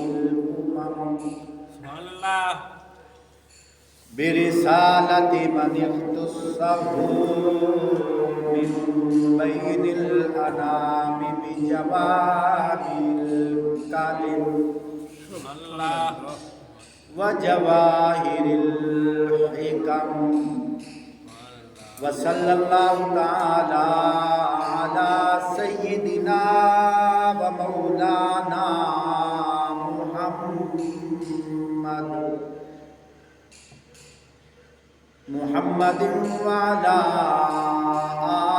الأمم سبحان اللہ برسالة من اختصه من بين الأنام بجوامع الكلم سبحان اللہ وجواهر الحكم وصلى الله تعالى على سيدنا ومولانا محمد وعلى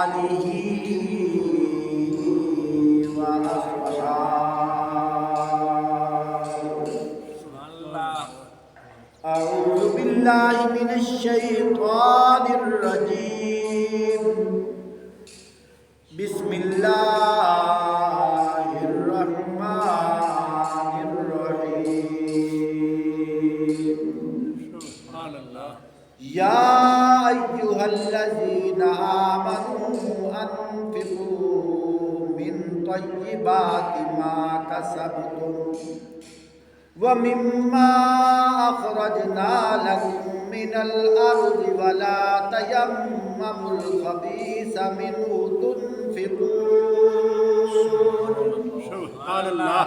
آله وأصحابه. سبحان اللہ أعوذ بالله من الشيطان الرجيم. بسم الله الرحمن الرحيم. سبحان اللہ يا أيها الذين آمنوا أنفقوا من طيبات ما كسبتم ومما أخرجنا لكم من الأرض ولا تيمموا الخبيث منه سبحان اللہ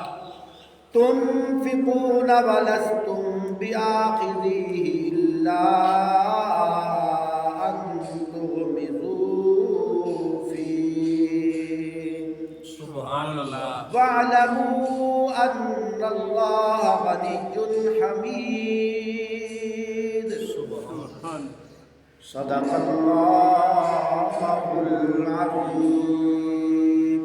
تنفقون ولستم بآخذيه إلا أن تغمضوا فيه سبحان اللہ واعلموا أن الله غني حميد. سبحان صدق الله العظيم.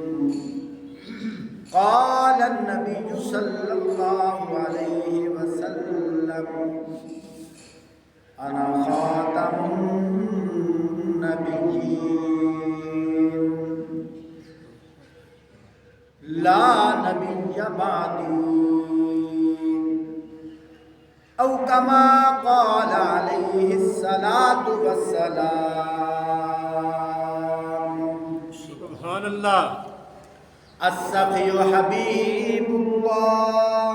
قال النبي صلى الله عليه وسلم أنا خاتم النبيين لا نبي بعدي أو كما قال عليه الصلاة والسلام. سبحان اللہ السقي حبيب الله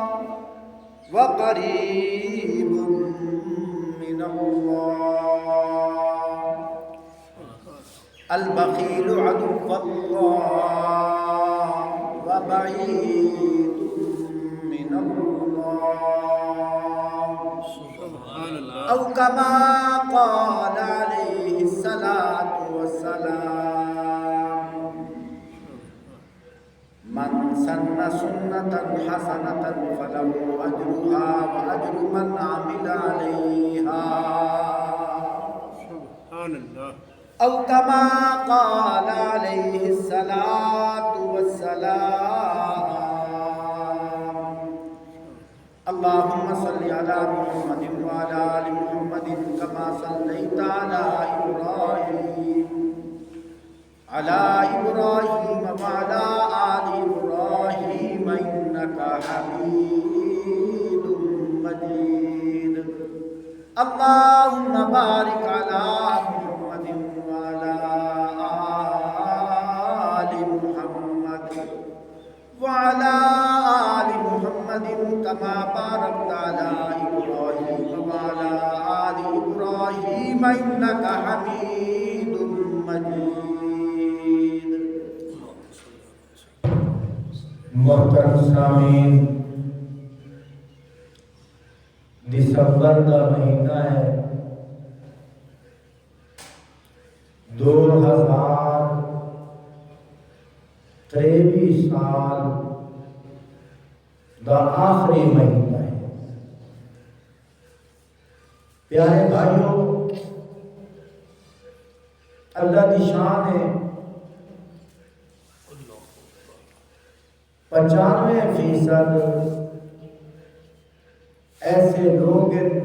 وقريب من الله البخيل عدو الله وبعيد من الله سبحان اللہ أو كما قال عليه الصلاة والسلام. من سن سنة حسنة فله أجرها وأجر من عمل عليها سبحان اللہ أو كما قال عليه الصلاة والسلام. اللهم صل على محمد وعلى آل محمد كما صليت على إبراهيم وعلى آل إبراهيم إنك حميد مجيد. اللهم بارك على محمد وعلى آل محمد وعلى آل محمد كما باركت على إبراهيم وعلى آل إبراهيم إنك حميد مجيد. محترم سامعین، دسمبر کا مہینہ ہے، 2023 سال دا آخری مہینہ ہے. پیارے بھائیوں، اللہ کی شان ہے 95% ایسے لوگ ہیں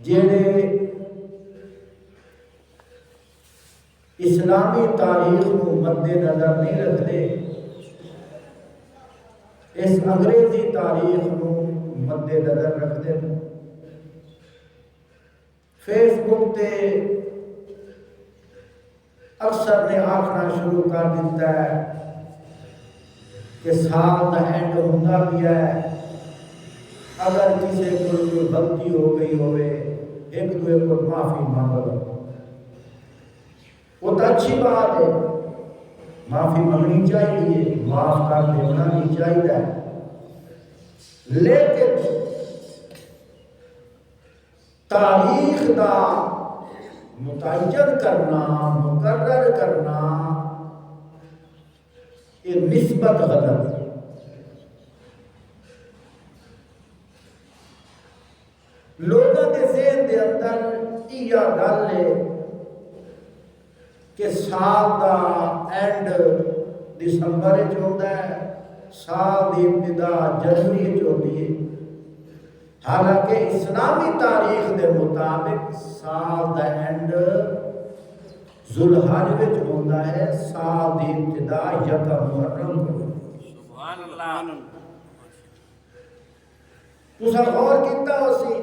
جڑے اسلامی تاریخ کو مد نظر نہیں رکھتے، اس انگریزی تاریخ کو مد نظر رکھتے ہیں. فیس بک تے اکثر نے آکھنا شروع کر دیتا ہے کہ کہ سال کا اینڈ ہوتا بھی ہے، اگر کسی کو کوئی غلطی ہو گئی ہوئے ایک دوسرے کو معافی مانگ لو، وہ تو اچھی بات ہے، معافی مانگنی چاہیے، معاف کر دینا بھی چاہیے، لیکن تاریخ دا متعین کرنا، مقرر کرنا، یہ نسبت غلط ہے۔ لوگوں کے ذہن دے اندر یہ گل ہے کہ سال دا اینڈ دسمبر ہوتا ہے، سال کی ابتدا جنوری ہوتی ہے، حالانکہ اسلامی تاریخ کے مطابق سال کا اینڈ ذوالحج ہوتا ہے، سال کی ابتدا یکم محرم کو۔ سبحان اللہ۔ تسا غور کیتا ہو سی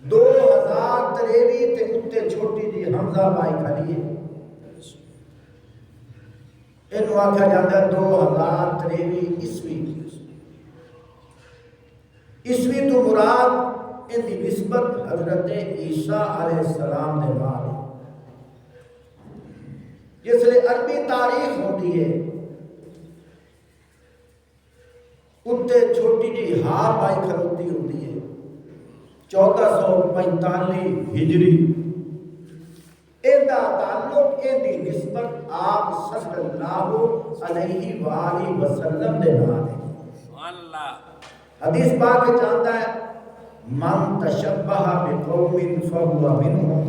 2023 تے اتے چھوٹی جی حمزہ بائی کھڑی ہے، انہوں آکھا جاتا ہے 2023 عیسوی۔ عیسوی تو مراد ان کی نسبت حضرت عیسیٰ علیہ السلام نے نال ہے۔ جس لئے عربی تاریخ ہوتی ہے اتے چھوٹی جی ہاں بائی کھلوتی ہوتی ہے 1445 ہجری۔ ایدہ تعلق ایدی نسبت آپ صلی اللہ علیہ وآلہ وسلم دے نال ہے۔ سبحان اللہ۔ حدیث پاک چاہتا ہے من تشبہ بقوم فہو منہم،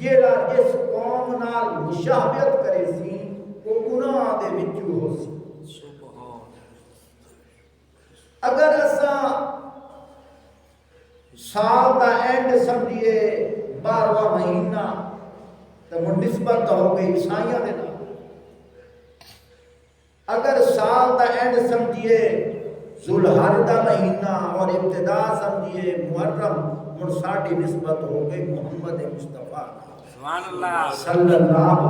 جیڑا جس قوم نال مشابہت کرے سی وہ انہاں دے وچوں ہو سی۔ اگر اساں سال دا اینڈ سمجھیے 12واں مہینہ تو وہ نسبت ہو گئی عیسائیاں دے نال۔ اگر سال دا اینڈ سمجھیے ذوالحج دا مہینہ اور ابتدا سمجھیے محرم، اور ساڑھی نسبت ہو گئی محمد مصطفیٰ سبحان اللہ صلی اللہ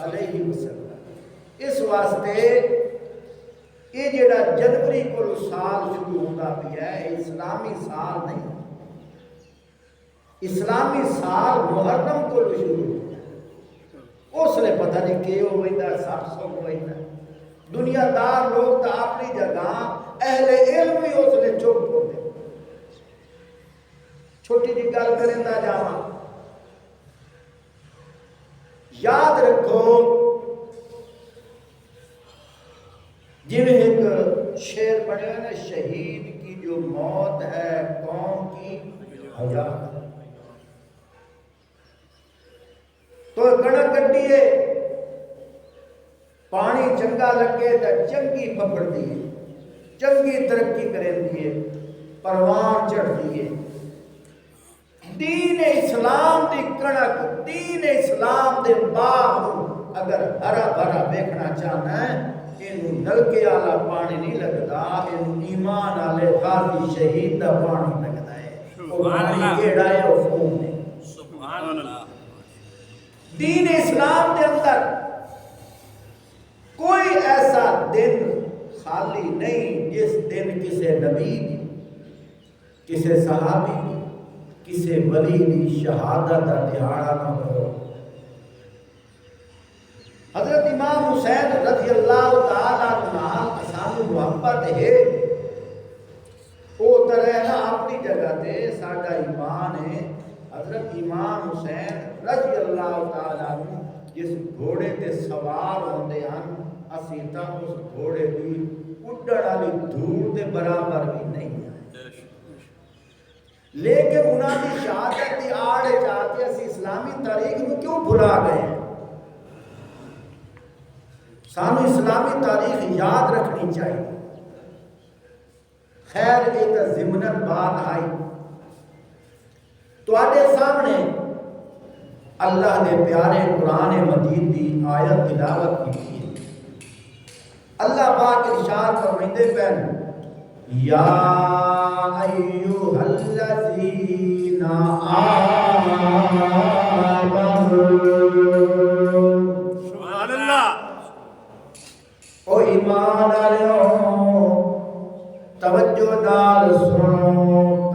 علیہ وسلم۔ اس واسطے یہ جڑا جنوری کو سال شروع ہوتا بھی ہے اسلامی سال نہیں، اسلامی سال محرم کو شروع ہوتا ہے۔ اس لئے پتہ نہیں کہ ہوئی دا 700 ہوئی دا، دنیا دار لوگ تا اپنی جگہ، اہل علم بھی اس لئے چپ ہوتے۔ چھوٹی جی گل کریں دا جاواں، یاد رکھو جنہیں ایک شعر پڑھے ہیں نا، شہید کی جو موت ہے قوم کی حیات ہے۔ تو کڑک کٹیے پانی چنگا لگے تو چنگی پپڑ دیئے، چنگی ترقی کریں دیئے، پروان چڑھ دیئے۔ دین اسلام دی کڑک، دین اسلام دے باغ اگر ہرا بھرا دیکھنا چاہنا ہے، انہوں نلکے آلا پانی نہیں لگتا، انہوں ایمان آلے غازی شہید دا پانی لگتا ہے۔ وہ پانی کیڑا ہے وہ خون ہے۔ سبحان اللہ۔ دین اسلام کے اندر کوئی ایسا دن خالی نہیں جس دن کسی نبی دی، کسی صحابی دی، کسی ولی دی شہادت کا دہاڑا نہ ہو۔ حضرت امام حسین رضی اللہ تعالیٰ عنہ اسامی محبت ہے، وہ طرح نہ اپنی جگہ تے ساڑھا ایمان ہے۔ حضرت امام حسین رضی اللہ تعالیٰ عنہ جس گھوڑے تے سوار ہوندے ہیں، اسی تا اس گھوڑے دی اڈڑ والی دھوڑ دے برابر بھی نہیں ہے، لیکن انہاں دی شہادت دی آڑے چاہتے اسی اسلامی تاریخ میں کیوں بھلا گئے ہیں؟ سانو اسلامی تاریخ یاد رکھنی چاہیے۔ خیر ایک ضمنت بات آئی تو آٹے سامنے اللہ نے پیارے قرآن مجید دی آیت تلاوت کی ہے۔ اللہ پاک ارشاد فرماتے ہیں یا ایھا الذین آمنوا سبحان اللہ او ایمان والو توجہ نال سنو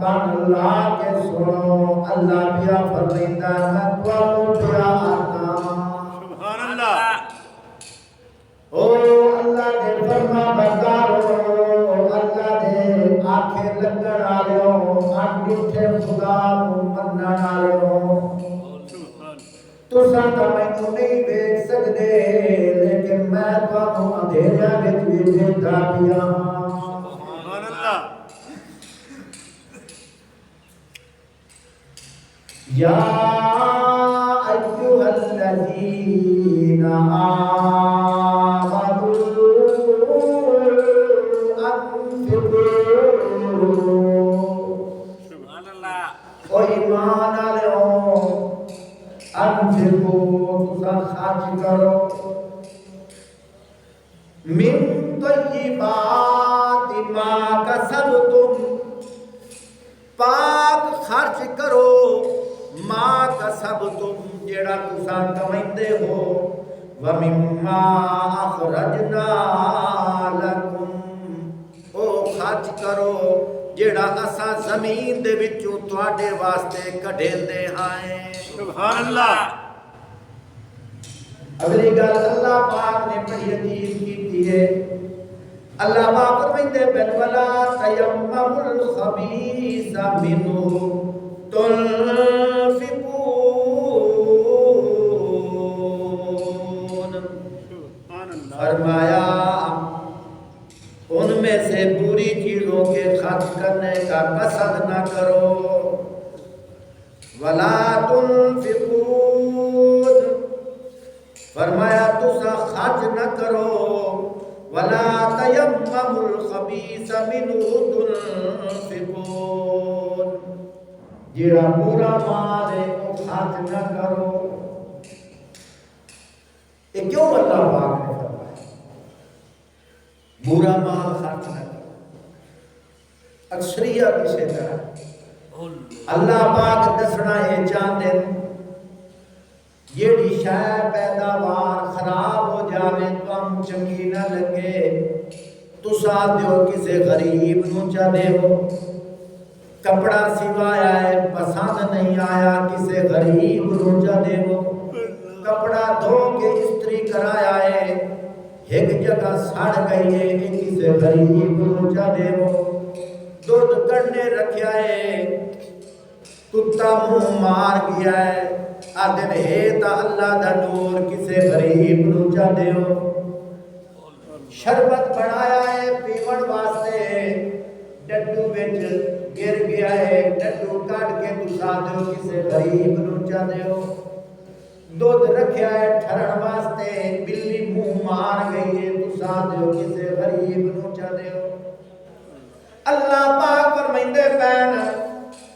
کان لا کے سنو اللہ پیا فرمائندا میں تانوں پیا آتا سبحان اللہ او اللہ دے فرما بردارو اللہ دے آنکھیں لگن والو انڈھے خدا نوں منن والو سبحان تساں تے مینوں نہیں دیکھ سکدے لیکن میں تانوں اندھیرے وچ بھی دیکھدا پیا سبحان اللہ یا ایھا الذین آمنوا انفقوا سبحان اللہ او ایمان والو انفقوا تساں خرچ کرو من طیبات ما کسبتم پاک خرچ کرو ما کسبتم جیڑا تساں کمائندے ہو ومما اخرجنا لکم او خرچ کرو جیڑا اساں زمین دے وچوں تواڈے واسطے کڈھیندے ہائیں سبحان اللہ اگلی گل اللہ پاک نے بڑی عجیب کیتی ہے اللہ پاک فرماندے بن ولا تیمموا الخبیث منہ تنفقون سبحان اللہ فرمایا ان میں سے بری چیزوں کے خرچ کرنے کا قصد نہ کرو ولا تنفقون فرمایا تسا خرچ نہ کرو ولا تیمموا الخبیث منہ تنفقون جیڑا برا مال ہے وہ خرچ نہ کرو یہ کیوں اللہ پاک نے فرمایا برا مال خرچ نہ کرو اکثریت اسی طرح اللہ پاک دسنا یہ چاہتے ہیں جیڑی شے پیداوار خراب ہو جاوے تو ہم چنگی نہ لگے تسا دیو کسے غریب نو چا دیو کپڑا سوایا ہے پسند نہیں آیا کسے غریب نو چا دیو کپڑا دھو کے استری کرایا ہے ایک جگہ سڑ گئی ہے کسے غریب نو چا دیو دودھ کڑنے رکھیا ہے کتا منہ مار گیا ہے آدھن ہے تا اللہ دا نور کسے غریب نو چا دیو شربت بنایا ہے پیون واسطے ڈڈو وچ گر گیا ہے ڈڈو کٹ کے تسا دیو کسے غریب نو چا دیو دودھ رکھیا ہے ٹھرن واسطے بلی منہ مار گئی ہے تسا دیو کسے غریب نو چا دیو اللہ پاک فرمائندے پین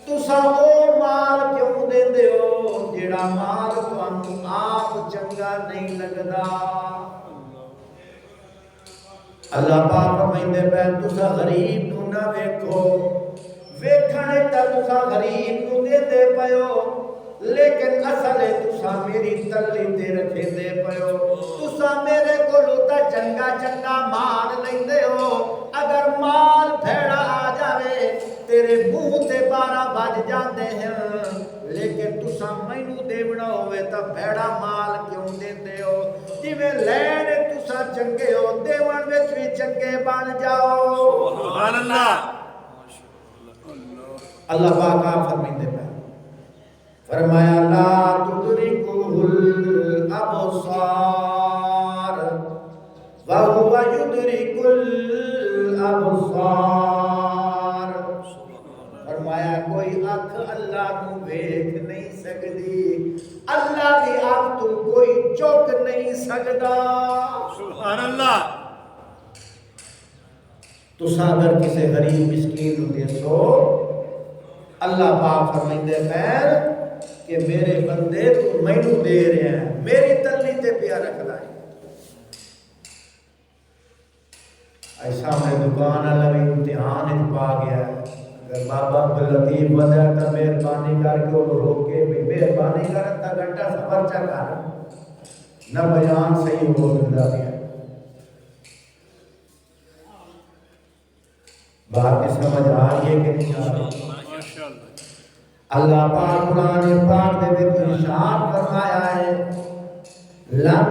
تسا او مال کیوں دیندے ہو جیڑا مال تانوں آپ چنگا نہیں لگدا اللہ پاک فرمائندے پین تسا غریب نو نہ ویکھو ویکھنے تے تسا غریب نو دیندے پیو لیکن اصل تسا میری تلی تے رکھیندے پیو تسا میرے کولوں تے چنگا چنگا مال لیندے ہو اگر مال بھیڑا آ جاوے تیرے منہ تے 12 بج جاندے ہیں لیکن تسا مینوں دیونا ہوئے تا بھیڑا مال کیوں دیندے ہو جویں لین تسا چنگے ہو دیون وچ وی چنگے بن جاؤ سبحان اللہ اللہ پاک فرمائندے پے فرمایا لا تدرکہ الابصار وهو يدرك الابصار فرمایا کوئی آنکھ اللہ نو ویکھ نہیں سکدی اللہ دی آنکھ تو کوئی چوک نہیں سکدا سبحان اللہ تسا اگر کسی غریب مسکین نو دیسو اللہ پاک فرمائندے خیر کہ میرے بندے تو مینوں دے رہے ہیں میری تلی تے پیا رکھدا ہے ایسا میں دکان والا بھی امتحان پا گیا ہے اگر بابا عبداللطیف وجہ تا مہربانی کر کے وہ روک کے بھی مہربانی کر تا گھنٹہ سفر چا کر نہ بیان صحیح ہو سکتا ہے بات کی سمجھ آ رہی ہے کہ نہیں آ رہی؟ ماشاءاللہ اللہ پاک قرآن پاک میں بھی ارشاد فرمایا ہے لن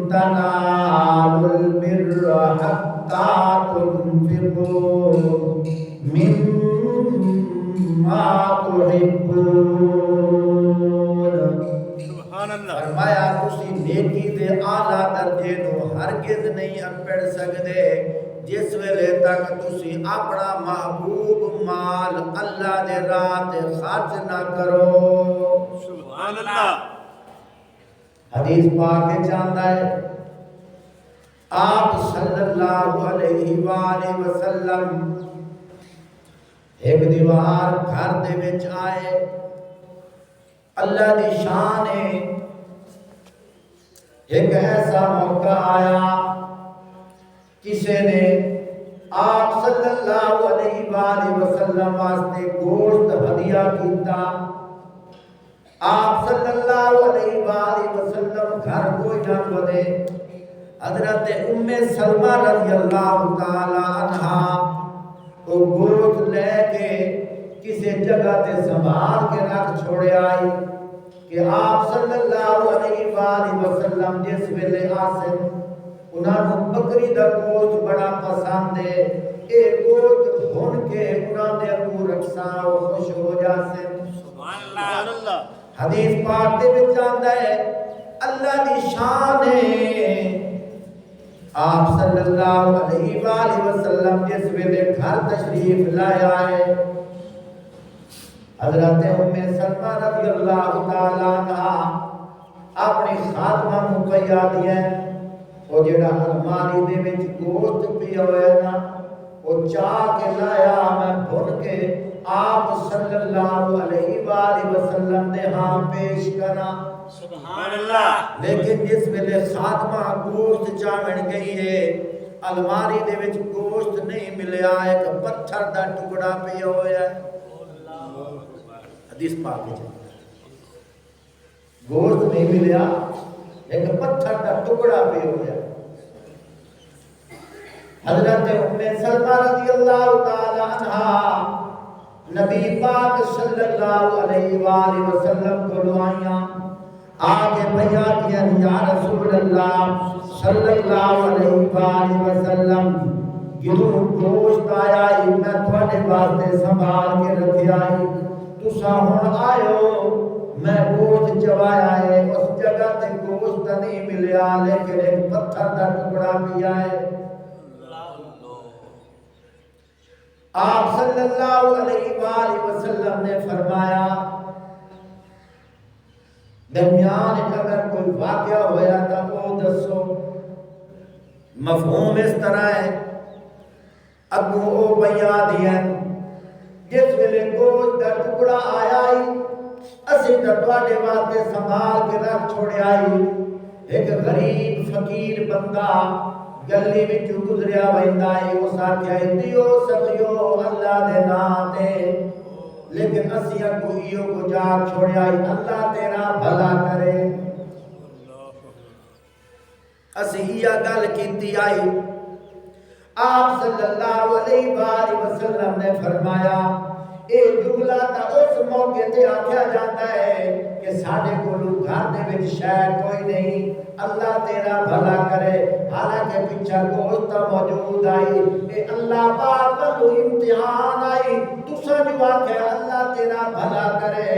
تنالوا البر حتى تنفقوا مما تحبون سبحان اللہ فرمایا تسی نیکی دے اعلیٰ درجے نو ہرگز نہیں اپڑ سکدے جس ویلے تک تسی اپنا محبوب مال اللہ دے راہ تے خرچ نہ کرو. سبحان اللہ حدیث پاک چاہتا ہے آپ صلی اللہ علیہ وآلہ وسلم ایک دیوار گھر دے وچ آئے. اللہ دی شان ہے ایک ایسا موقع آیا کسی نے آپ صلی اللہ علیہ وآلہ وسلم واسطے گوشت ہدیہ کیتا. آپ صلی اللہ علیہ وآلہ وسلم گھر کوئی نہ بنے. حضرت ام سلمہ رضی اللہ تعالی عنہ وہ گوشت لے کے کسی جگہ تے سنبھال کے رکھ چھوڑے آئی کہ آپ صلی اللہ علیہ وآلہ وسلم جس ویلے آسن انہاں نوں بکری دا گوشت بڑا پسند ہے. اے گوشت بھن کے انہاں دے اگوں رکھساں او خوش ہو جاسن. سبحان اللہ حدیث پاک دے وچ آندا ہے اللہ دی شان ہے آپ صلی اللہ علیہ وآلہ وسلم جس ویلے گھر تشریف لائے آئے حضرت ام سلمہ رضی اللہ تعالی عنہ اپنی خادمہ مقیہ دیا وہ جڑا الماری دے وچ گوشت پیا ہویا نا وہ چاہ کے لایا میں بھن کے آپ صلی اللہ علیہ وآلہ وسلم دے ہاں پیش کرا. سبحان اللہ لیکن جس ویلے خاتمہ گوشت چاہن گئی ہے الماری دے وچ گوشت نہیں ملیا ایک پتھر دا ٹکڑا پیا ہویا ہے. حدیث پاک ہے گوشت نہیں ملیا ایک پتھر دا ٹکڑا پیا ہویا ہے. حضرت ام سلمہ رضی اللہ تعالی عنہ نبی پاک صلی اللہ علیہ وآلہ وسلم کو دعائیاں آگے بھیا دیا یا رسول اللہ صلی اللہ علیہ وآلہ وسلم گروہ گوشت آیا ہی میں تھوڑے واسطے سنبھال کے رکھے آئی تسا ہون آئیو میں گوشت چوایا ہے اس جگہ تے گوشت نہیں ملیا لیکن ایک پتھر دا ٹکڑا پیا ہے. آپ صلی اللہ علیہ وآلہ وسلم نے فرمایا درمیان اگر کوئی واقعہ ہویا تھا وہ دسو. مفہوم اس طرح ہے اگو او بیا دیا جس ویلے گوشت دا ٹکڑا آیا ہی اسی تواڈے واسطے سنبھال کے رکھ چھوڑے آئی. ایک غریب فقیر بندہ گلی وچ گزریا ویندا ہے اس آکھیا دیو سخیو اللہ دے نام تے لیکن اسی اگو ایو کو جا چھوڑیا اللہ تیرا بھلا کرے. اسی یہ گل کیتی آئی آپ صلی اللہ علیہ وآلہ وسلم نے فرمایا اے جملہ تا اس موقع تے آکھیا جاتا ہے کہ ساڈے کولوں گھر دے وچ شے کوئی نہیں اللہ تیرا بھلا کرے. حالانکہ پیچھے گوشت موجود آئی اے اللہ پاک کو امتحان آئی تساں جو آکھیا اللہ تیرا بھلا کرے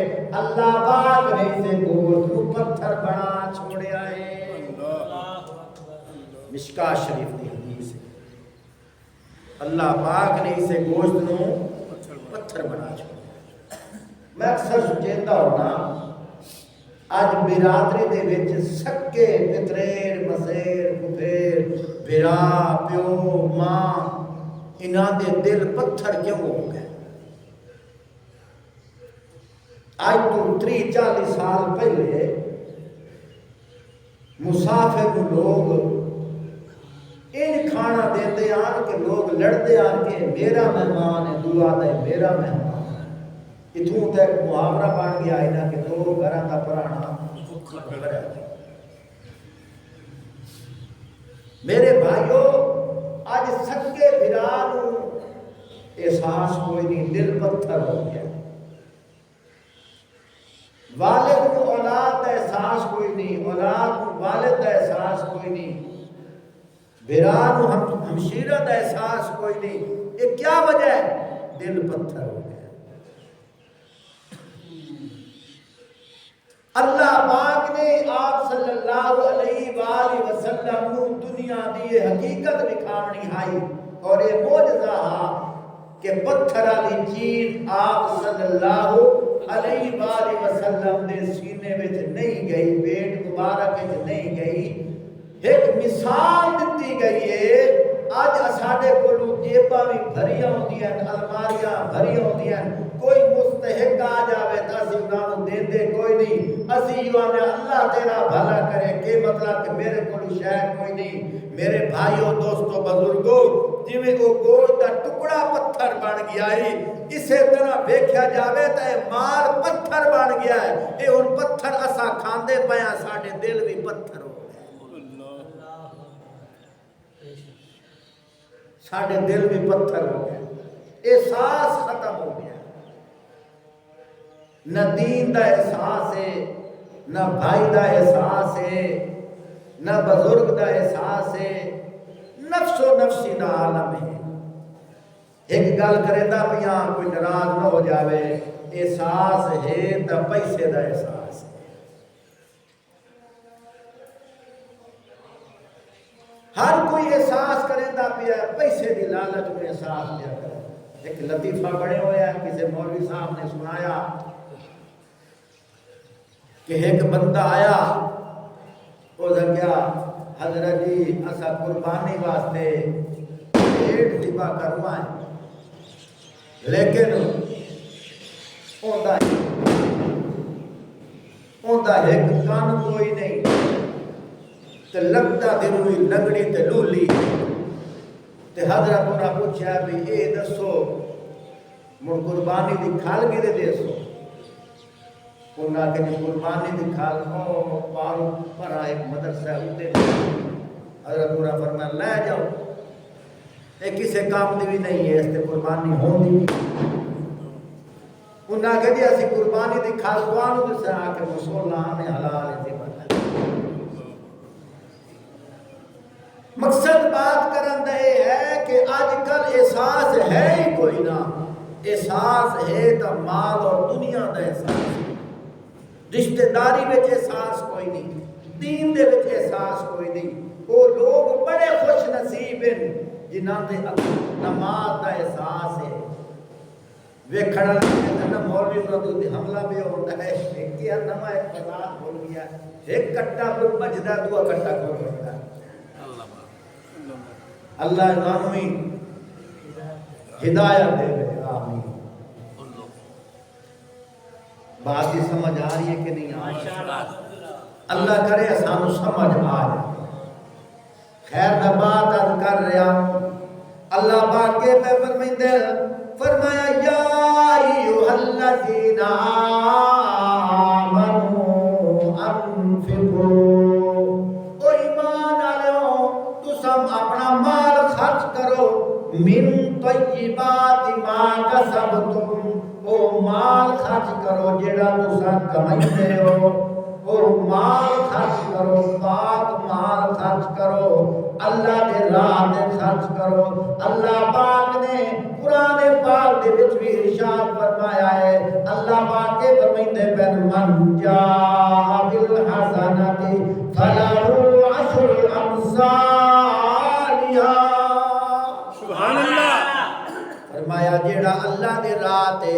اللہ پاک نے سے گوشت کو پتھر بنا چھوڑیا ہے. مشکاہ شریف کی حدیث ہے اللہ پاک نے اسے گوشت نو پتھر بنا چھوڑیا. میں اکثر سوچیندہ ہونا آج برادری دے وچ سکے پتریر مسیر پھپھیر بھرا پیو ماں انہاں دے دل پتھر کیوں ہو گئے. آج تو 30-40 سال پہلے مسافر کو لوگ ان کھانا دیتے آن کہ لوگ لڑتے آن کہ میرا مہمان ہے دعا دے میرا مہمان ہے. اتھوں تک محاورہ بن گیا ہے نا کہ دو گھراں دا پرانا میرے بھائیو آج سکے بھرا نو احساس کوئی نہیں، دل پتھر ہو گیا۔ والد کو اولاد کا احساس کوئی نہیں، اولاد کو والد کا احساس کوئی نہیں، بھرا کو ہمشیرہ کا احساس کوئی نہیں۔ یہ کیا وجہ ہے؟ دل پتھر ہو گیا۔ اللہ پاک نے آپ صلی اللہ علیہ وآلہ وسلم کو دنیا دی حقیقت دکھاونی آئی، اور یہ معجزہ ہا کہ پتھر والی چیز آپ صلی اللہ علیہ وآلہ وسلم دے سینے وچ نہیں گئی، پیٹ مبارک وچ نہیں گئی۔ ایک مثال دتی گئی ہے۔ اج ساڈے کولوں جیباں بھی بھریاں ہوندیاں، الماریاں بھریاں ہوندیاں، کوئی مستحق آ جاوے تے اسی انہاں نوں دیندے کوئی نہیں، اسی یوں آنے اللہ تیرا بھلا کرے، کہ مطلب کہ میرے کولوں شے کوئی نہیں۔ میرے بھائیوں دوستوں بزرگوں، جویں وہ گوشت دا ٹکڑا پتھر بن گیا ہے، اسی طرح ویکھیا جاوے تے مال پتھر بن گیا ہے۔ اے ہن پتھر اساں کھاندے پیاں، ساڈے دل بھی پتھر ہو گئے، ساڈے دل بھی پتھر ہو گئے، احساس ختم ہو گیا۔ نہ دین دا احساس ہے، نہ بھائی دا احساس ہے، نہ بزرگ دا احساس ہے، نفس و نفسی دا عالم ہے۔ ایک گل کرے دا پیاں کوئی ناراض نہ ہو جاوے، احساس ہے تا پیسے دا احساس ہے۔ ہر کوئی احساس کرے دا پیا پیسے دی لالچ میں احساس پیا کرے۔ ایک لطیفہ بڑے ہویا ہے، کسی مولوی صاحب نے سنایا کہ ایک بندہ آیا، وہ کیا حضرت جی اسا قربانی واسطے پیٹ ذبح کروائیں، لیکن اوندا ایک کان کوئی نہیں، تے لگتا دے روئی لنگڑی تے لولی۔ تے حضرت انہاں پوچھا بھی اے دسو مڑ قربانی دی کھال کے دے دیسو؟ انہاں کہ قربانی دی کھال او پارو پرا ایک مدرسہ ہوتے، حضرت انہاں فرمایا لے جاؤ، اے کسے کام دی بھی نہیں ہے، اس تے قربانی ہوندی بھی۔ انہاں کہ جی اسی قربانی دی کھال کوانو دسا کہ مسلمان نے حلال ہے۔ مقصد بات کرن دا یہ ہے کہ آج کل احساس ہے ہی کوئی نہ، احساس ہے تو مال اور دنیا دا احساس ہے، رشتہ داری وچ احساس کوئی نہیں، دین دے وچ احساس کوئی نہیں۔ وہ لوگ بڑے خوش نصیب ہیں جنہاں دے نماز دا احساس ہے، ویکھن والے نہ مولوی انہاں تے حملہ بھی ہوندا ہے، کیا نواں ایک فساد ہو گیا، ایک کٹا پر بجدا دو کٹا کھول رکھتا ہے۔ اللہ انہی ہدایت دے رہے، آمین۔ بات ہی سمجھ آ رہی ہے کہ نہیں آ رہی؟ اللہ کرے سانو سمجھ آ جائے۔ خیر نہ بات عرض کر رہا ہوں، اللہ پاک کے میں فرمائندے فرمایا یا ایھا الذین آمنوا انفقوا، او ایمان والو تسم اپنا مال خرچ کرو، من طیبات ما کسبتم، او مال خرچ کرو جڑا تساں کمائیندے ہو، او مال خرچ کرو، پاک مال خرچ کرو، اللہ دے راہ دے خرچ کرو۔ اللہ پاک نے قرآن پاک دے وچ بھی ارشاد فرمایا ہے، اللہ پاک کے فرمائندے بن من جاء بالحسنۃ فلہ عشر امثالھا، سبحان اللہ۔ فرمایا جیڑا اللہ دے راہ تے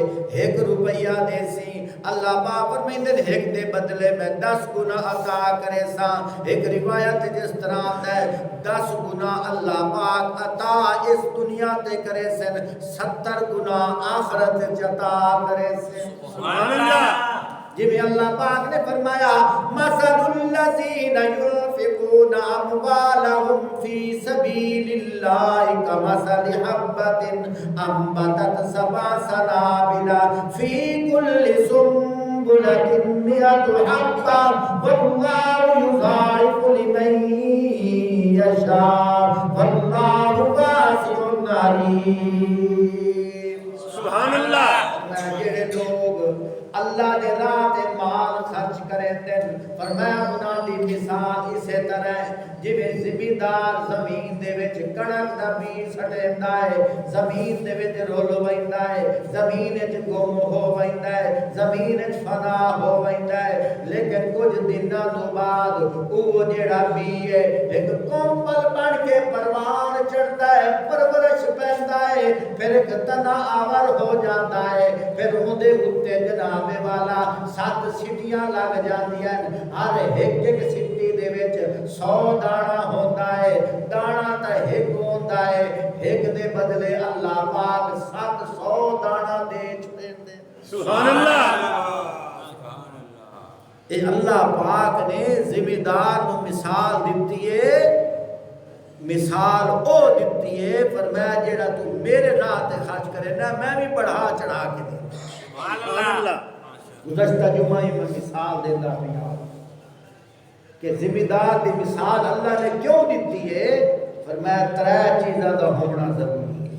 1 روپیہ دے سی، اللہ پاک فرمائندے ایک دے بدلے میں 10 گنا عطا کرے سا۔ ایک روایت جس طرح آتا ہے 10 گنا اللہ پاک عطا اس دنیا تے کرے سن، 70 گنا آخرت عطا کرے سن۔ سبحان اللہ۔ جی میں اللہ پاک نے فرمایا مثل الذین ينفقون اموالهم فی سبیل اللہ کمثل حبۃ انبتت 7 سنابل فی کل سنبلۃ 100 حبۃ واللہ یضاعف لمن یشاء واللہ واسع علیم۔ بعد زمین دے وچ کڑک دا بیج سٹیندا ہے زمین دے وچ رول ویندا ہے زمین وچ گم ہو ویندا ہے زمین وچ فنا ہو ویندا ہے لیکن کچھ دنوں تو بعد وہ جڑا بی ہے ایک کومپل بن کے پروان چڑھدا ہے پرورش پیندا ہے پھر ایک تنا آور ہو جاتا ہے پھر اودے اُتے جناب والا 7 سٹیاں لگ جاندیاں ہر ایک سٹی دے وچ 100 دانا ہوندا ہے دانا تے ایک ہوندا ہے ایک دے بدلے اللہ پاک 700 دانا دے چھڑدے سبحان اللہ اے اللہ پاک نے ذمہ دار نو مثال دتی ہے مثال او دتی ہے فرمایا جیڑا تو میرے راہ تے خرچ کرے نا میں بھی بڑھا چڑھا کے دے سبحان اللہ گزشتہ جمعہ میں مثال دینا پیا کہ ذمہ دار دی مثال اللہ نے کیوں دیتی ہے فرمایا 3 چیزاں دا ہونا ضروری ہے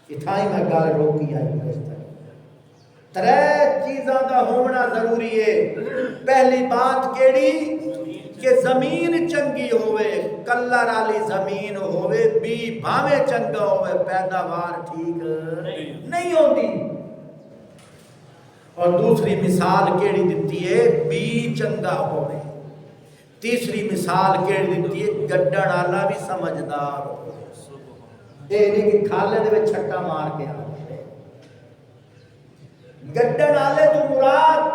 اتھائی میں گل روکی آئی گزشتہ 3 چیزاں دا ہونا ضروری ہے پہلی بات کیڑی کہ زمین چنگی ہوئے کلر والی زمین ہوئے بی بھاوے چنگا ہوئے پیداوار ٹھیک نہیں ہوندی اور دوسری مثال کیڑی دیتی ہے بی چنگا ہوئے تیسری مثال کیڑی دیتی ہے گڈن والا بھی سمجھدار ہوئے اے نہیں کہ کھالے دے وچ چھٹا مار کے آ گڈن والے تو مراد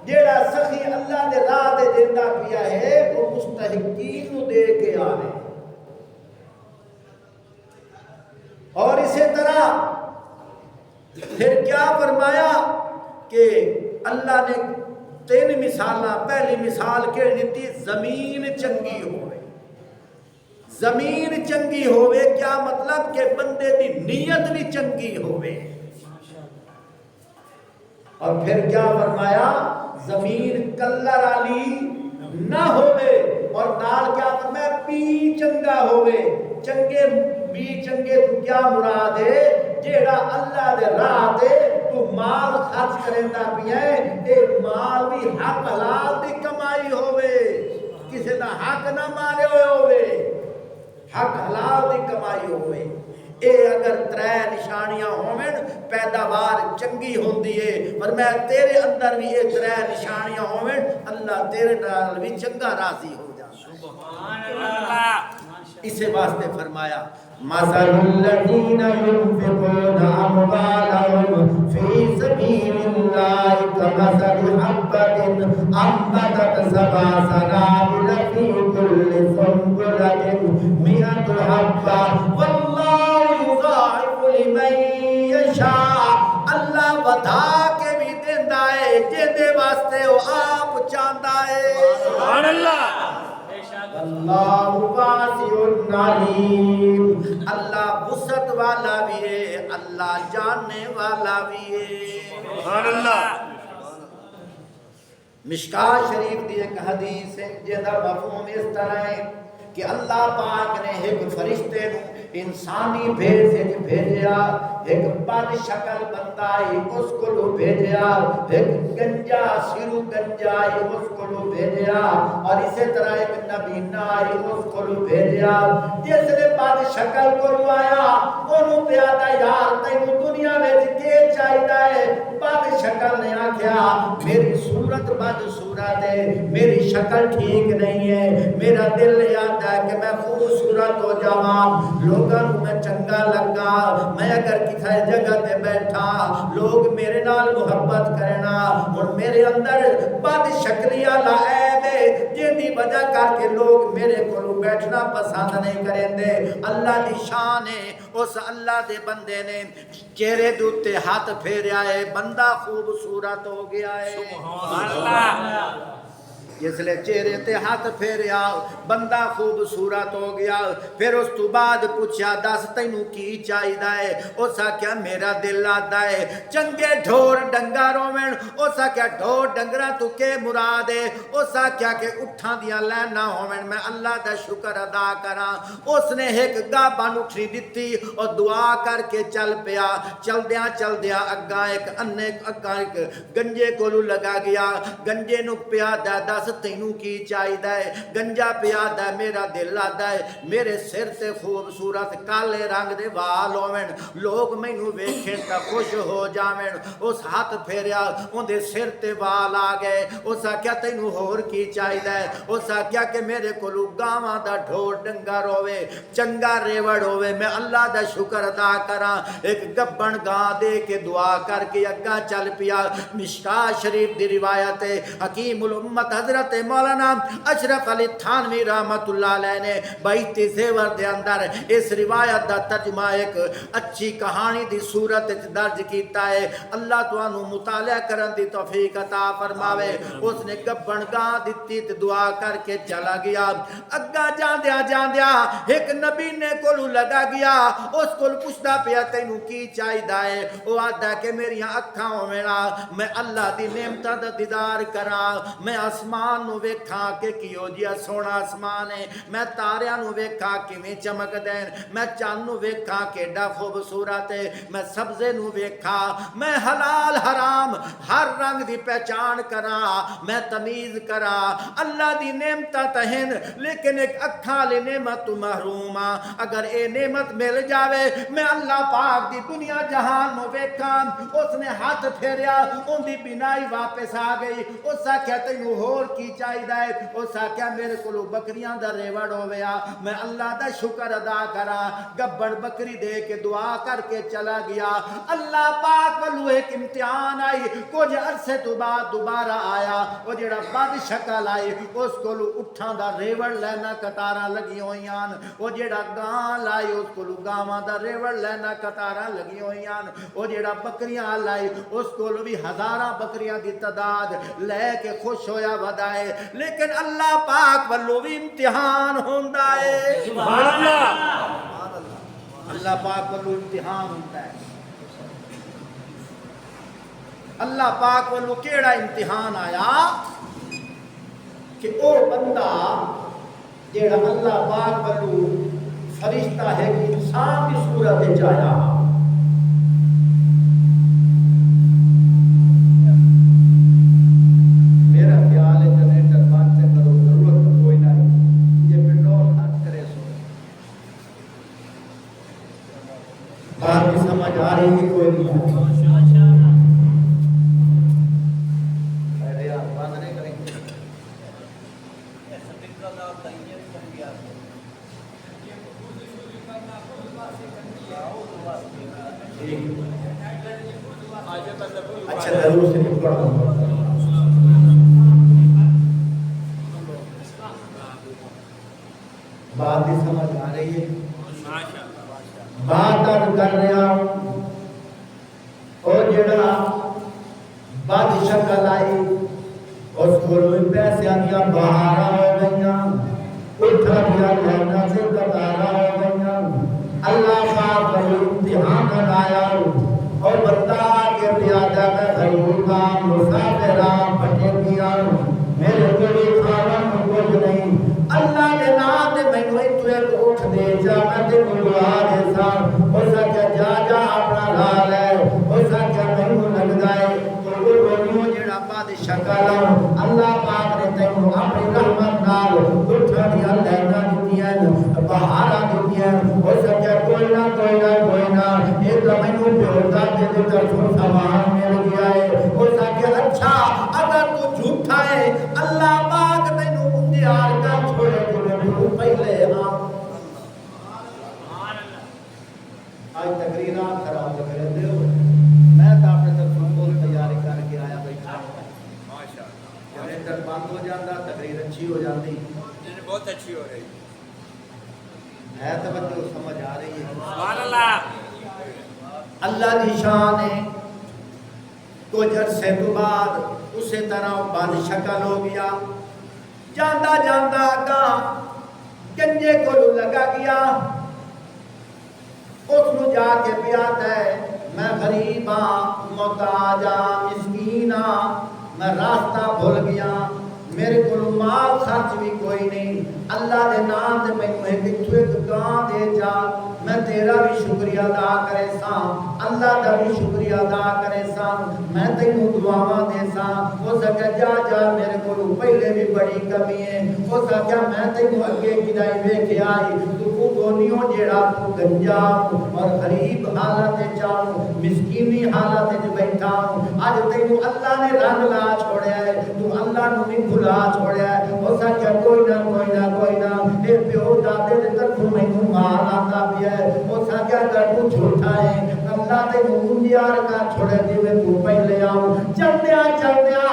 جیڑا سخی اللہ دے راہ دے دیندا پیا ہے وہ مستحقین نو دے کے آوے اور اسی طرح پھر کیا فرمایا کہ اللہ نے 3 مثالاں پہلی مثال کیڑی دتی زمین چنگی ہوئے زمین چنگی ہوئے کیا مطلب کہ بندے دی نیت بھی چنگی ہوئے اور پھر کیا فرمایا زمین کلر والی نہ ہوئے اور نال کیا فرمایا بی چنگا ہوئے چنگے بی چنگے تو کیا مراد ہے جیڑا اللہ دے راہ دے تو مال خرچ کریندا پیا ہے اے مال بھی حق حلال دی کمائی ہوئے کسی دا حق نہ مارے ہوئے حق حلال دی کمائی ہوئے اے اگر 3 نشانیاں ہوویں پیداوار چنگی ہوندی ہے پر میں تیرے اندر بھی یہ 3 نشانیاں ہوویں اللہ تیرے نال بھی چنگا راضی ہو جاتا سبحان اللہ اسے واسطے فرمایا مثل الذين ينفقون أموالهم في سبيل الله كمثل حبة أنبتت 7 سنابل في كل سنبلة 100 حبة والله يضاعف لمن يشاء اللہ بتا کے بھی دیندا ہے جے واسطے وہ آپ چاہندا ہے سبحان اللہ اللہ واسع علیم اللہ وسعت والا بھی ہے اللہ جاننے والا بھی ہے سبحان اللہ مشکات شریف دی ایک حدیث ہے جہاں مفہوم اس طرح ہے کہ اللہ پاک نے ایک فرشتے نو انسانی بھیس بھیجیا ایک بد شکل بندہ ہی اس کو بھیجیا ایک گنجا سرو گنجا ہی اس کو بھیجیا اور اسی طرح ایک نبینا ہی اس کو بھیجیا جس نے بد شکل کو آیا انہوں پیادا یار تینوں دنیا میں کے چاہیدہ ہے بد شکل نے آکھیا میری صورت بد صورت ہے میری شکل ٹھیک نہیں ہے میرا دل یاد ہے کہ میں خوبصورت ہو جاواں لوگاں میں چنگا لگا میں اگر کسی جگہ تے بیٹھا لوگ میرے نال محبت کرنا اور میرے اندر بد شکلی والا عیب ہے جن دی وجہ کر کے لوگ میرے کولوں بیٹھنا پسند نہیں کریں دے اللہ دی شان ہے اس اللہ دے بندے نے چہرے دے اوتے ہاتھ پھیریا ہے بندہ خوبصورت ہو گیا ہے سبحان اللہ جس لے چہرے تے ہاتھ پھیریا بندہ خوبصورت ہو گیا پھر اس تو بعد پوچھا دس تینوں کی چاہیدا ہے اس آکھیا میرا دل آدا ہے چنگے ڈھور ڈنگر ہوویں اس آکھیا ڈھور ڈنگراں تو کے مراد ہے اس آکھیا کہ اٹھاں دیاں لائناں ہوویں میں اللہ دا شکر ادا کراں اس نے ایک گابان اٹھنی دتی اور دعا کر کے چل پیا چلدیاں اگاں ایک انے اگاں ایک گنجے کولوں لگا گیا گنجے نو پیا دس دس تینوں کی چاہیے ہے؟ گنجا پیادا ہے، میرا دل آتا ہے میرے سر تے خوبصورت کالے رنگ دے وال ہوون، لوگ مینوں ویکھن تا خوش ہو جاویں۔ اس ہاتھ پھیریا، اندے سر تے وال آ گئے۔ اس آکھیا تینوں ہور کی چاہیے؟ اس آکھیا کہ میرے کولو گاواں دا ڈھول ڈنگر ہوے، چنگا ریوڑ ہوے، میں اللہ دا شکر ادا کراں۔ ایک گبن گاں دے کے دعا کر کے اگاں چل پیا۔ مشکاہ شریف دی روایت ہے، حکیم الامت حضرت مولانا اشرف علی تھانوی رحمت اللہ علیہ نے 32 زیور دے اندر اس روایت دا ترجمہ ایک اچھی کہانی دی صورت درج کیتا ہے۔ اللہ تانوں مطالعہ کرن دی توفیق عطا فرماوے۔ اس نے گبن گاں دتی تے دعا کر کے چلا گیا۔ اگاں جاندیا جاندیا ایک نبی نے کولو لگا گیا، اس کول پوچھدا پیا تینوں کی چاہیدا ہے؟ او آدا کہ میریاں اکھاں ہووینا، میں اللہ دی نعمتاں دا دیدار کراں، میں آسمان نو ویکھاں کہ کیو جیا سونا آسمان ہے، میں تاریاں نو ویکھاں کیویں چمک دین، میں چاند نو ویکھاں کیڈا خوبصورت ہے، میں سبزے نو ویکھاں، میں حلال حرام ہر رنگ دی پہچان کراں، میں تمیز کراں۔ اللہ دی نعمتاں تہن لیکن ایک اکھاں لی نعمت تو محروم ہاں۔ اگر اے نعمت مل جاوے میں اللہ پاک دی دنیا جہان نو ویکھاں۔ اس نے ہاتھ پھیریا، ان دی بینائی واپس آ گئی۔ اس آکھیا تینوں ہور کی چاہیے ہے؟ اس آکھیا میرے کولو بکریاں دا ریوڑ ہویا، میں اللہ دا شکر ادا کراں۔ گبڑ بکری دے کے دعا کر کے چلا گیا۔ اللہ پاک والو ایک امتحان آئی، کچھ عرصے تو بعد دوبارہ آیا۔ وہ جڑا بد شکل آئی، اس کولو اٹھاں دا ریوڑ لینا قطاراں لگی ہوئیاں۔ وہ جڑا گاں لائی، اس کولو گاواں دا ریوڑ لینا قطاراں لگی ہوئیاں۔ وہ جڑا بکریاں لائی، اس کولو بھی ہزاراں بکریاں دی تعداد لے کے خوش ہویا ودائے۔ لیکن اللہ پاک والو بھی امتحان ہوندا ہے۔ سبحان اللہ، اللہ پاک والو امتحان ہوندا ہے۔ اللہ پاک والو کیڑا امتحان آیا کہ او بندہ جیڑا اللہ پاک والو فرشتہ ہے کہ انسان کی صورت وچ آیا، میرا خیال ہے جنریٹر بند سے کرو، ضرورت کوئی نہیں، یہ پٹرول خرچ کرے سو۔ بات کی سمجھ آ رہی ہے کوئی نہیں؟ بند نہیں کریں گے۔ اچھا ضرور سے نہیں پڑھا۔ بات بھی سمجھ آ رہی ہے؟ بات کر رہا ہوں اور جڑا بد شکل آئی، اس کو پیسے دیا بہارا ہو گئیاں، اٹھا دیا لینا سے قطارا ہو گئیاں۔ اللہ پاک کا امتحان بنایا اور بتا کے پیادہ میں غریب کا مسافران پٹے کیا، میرے کوئی خارن کچھ نہیں۔ اللہ کے نام دے میں کوئی تو ایک اٹھ دے جا، میں تے دعا دے سا، ہو سکے جا جا اپنا حال ہے، ہو سکے نہیں لگ جائے تو وہ بولوں جڑا بد شکل اللہ پاک نے تینوں اپنی رحمت نال اٹھا دیا لینا دتیاں، بہارا دتیاں، ہو سکے کوئی نہ ایک مینوں پیوتا دے طرفوں سامان مل گیا ہے، ہو سکے اچھا اگر تو جھوٹا ہے اللہ پاک تینوں اندیار کر چھوڑے تو پہلے ہاں۔ آج تقریرات خراب کر دے ہو، میں تو اپنے طرف بہت تیاری کر کے آیا بیٹھا ہوں۔ جنریٹر بند ہو جاتا تقریر اچھی ہو جاتی، بہت اچھی ہو رہی ہے توجہ سمجھ آ رہی ہے؟ سبحان اللہ۔ اللہ کی شان ہے۔ کچھ عرصے تو بعد اسی طرح بد شکل ہو گیا، جاندہ جاندہ گاں گنجے کو لگا گیا، اس نو جا کے پیاتا ہے میں غریب ہاں، محتاج ہاں، مسکین ہاں، میں راستہ بھول گیا، میرے کو مال خرچ بھی کوئی نہیں، اللہ دے نام تے میں ایک گاں دے جا، میں تیرا بھی شکریہ ادا کرے ساں، اللہ دا بھی شکریہ ادا کرے ساں، میں تینوں دعاواں دے ساں۔ ہو سکے جا جا میرے کو پہلے بھی بڑی کمی ہے، ہو سکے میں تینوں اگے کدائی ویکھے آئی تو گونیوں جیڑا تو گنجا اور غریب حالت چاہوں، مسکینی حالت بیٹھا ہوں، آج تینوں اللہ نے رنگ لا چھوڑیا ہے، تو اللہ نو بھی بھلا چھوڑیا ہے۔ ہو سکے کوئی نہ اے پیو دادے دے طرفوں مینوں مال آندا پیا ہے، ہو سکے اگر تو جھوٹا ہے اللہ تے منجیار کا چھوڑے جویں تو پہلے آؤ۔ چلدیاں چلدیاں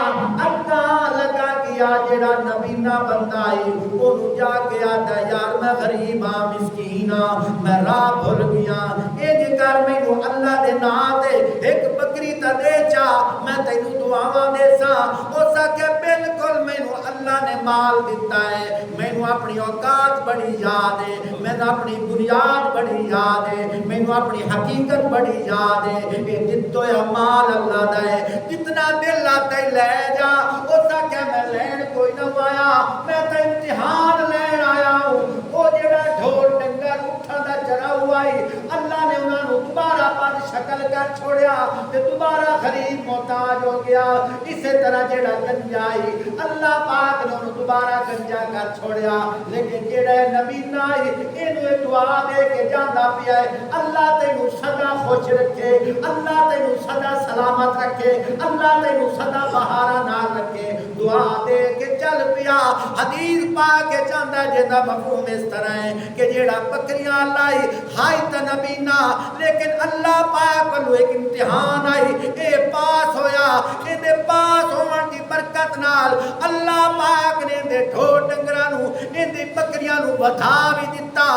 اگاں لگا گیا جیڑا نبینا بندہ ہے اونوں جا کے آتا یار میں غریب ہاں مسکین ہاں میں راہ بھول گیا، انج کر مینوں اللہ دے نام تے ایک بکری تا دے چا میں تینوں دعاواں دے ساں۔ ہو سکے بالکل مینوں اللہ نے مال دیتا ہے، مینوں اپنی اوقات بڑی یاد ہے، مینوں اپنی بنیاد بڑی یاد ہے، مینوں اپنی حقیقت بڑی یاد ہے، یہ دتو یا مال اللہ دا ہے، جتنا دل آتا ہی لے جا۔ ہو سکے میں لین کوئی نہ آیا، میں تو امتحان لین آیا ہوں۔ وہ جڑا ڈھول ڈنگر اٹھا دا چرا ہوا ہے اللہ نے انہوں نے دوبارہ بد شکل کر چھوڑیا تے دوبارہ غریب محتاج ہو گیا۔ اسی طرح جڑا گنجا ہے اللہ پاک نے انہوں دوبارہ گنجا کر چھوڑیا، لیکن جڑا نبینا ہے انہوں دعا دے کے جاندہ پیا ہے اللہ تینوں سدا خوش رکھے، اللہ تینوں سدا سلامت رکھے، اللہ تینوں سدا بہارا نال رکھے، دعا دے کے چل پیا۔ حدیث پا کے جاندہ جیدہ مفہوم اس طرح ہے کہ جیڑا بکریاں لائی ہائی تا نبینا، لیکن اللہ پاک کو ایک امتحان آئی اے پاس ہویا، اے دے پاس ہونے دی برکت نال اللہ پاک نے دے ڈھول ڈنگرانوں اے دے بکریاں بتا بھی دیتا،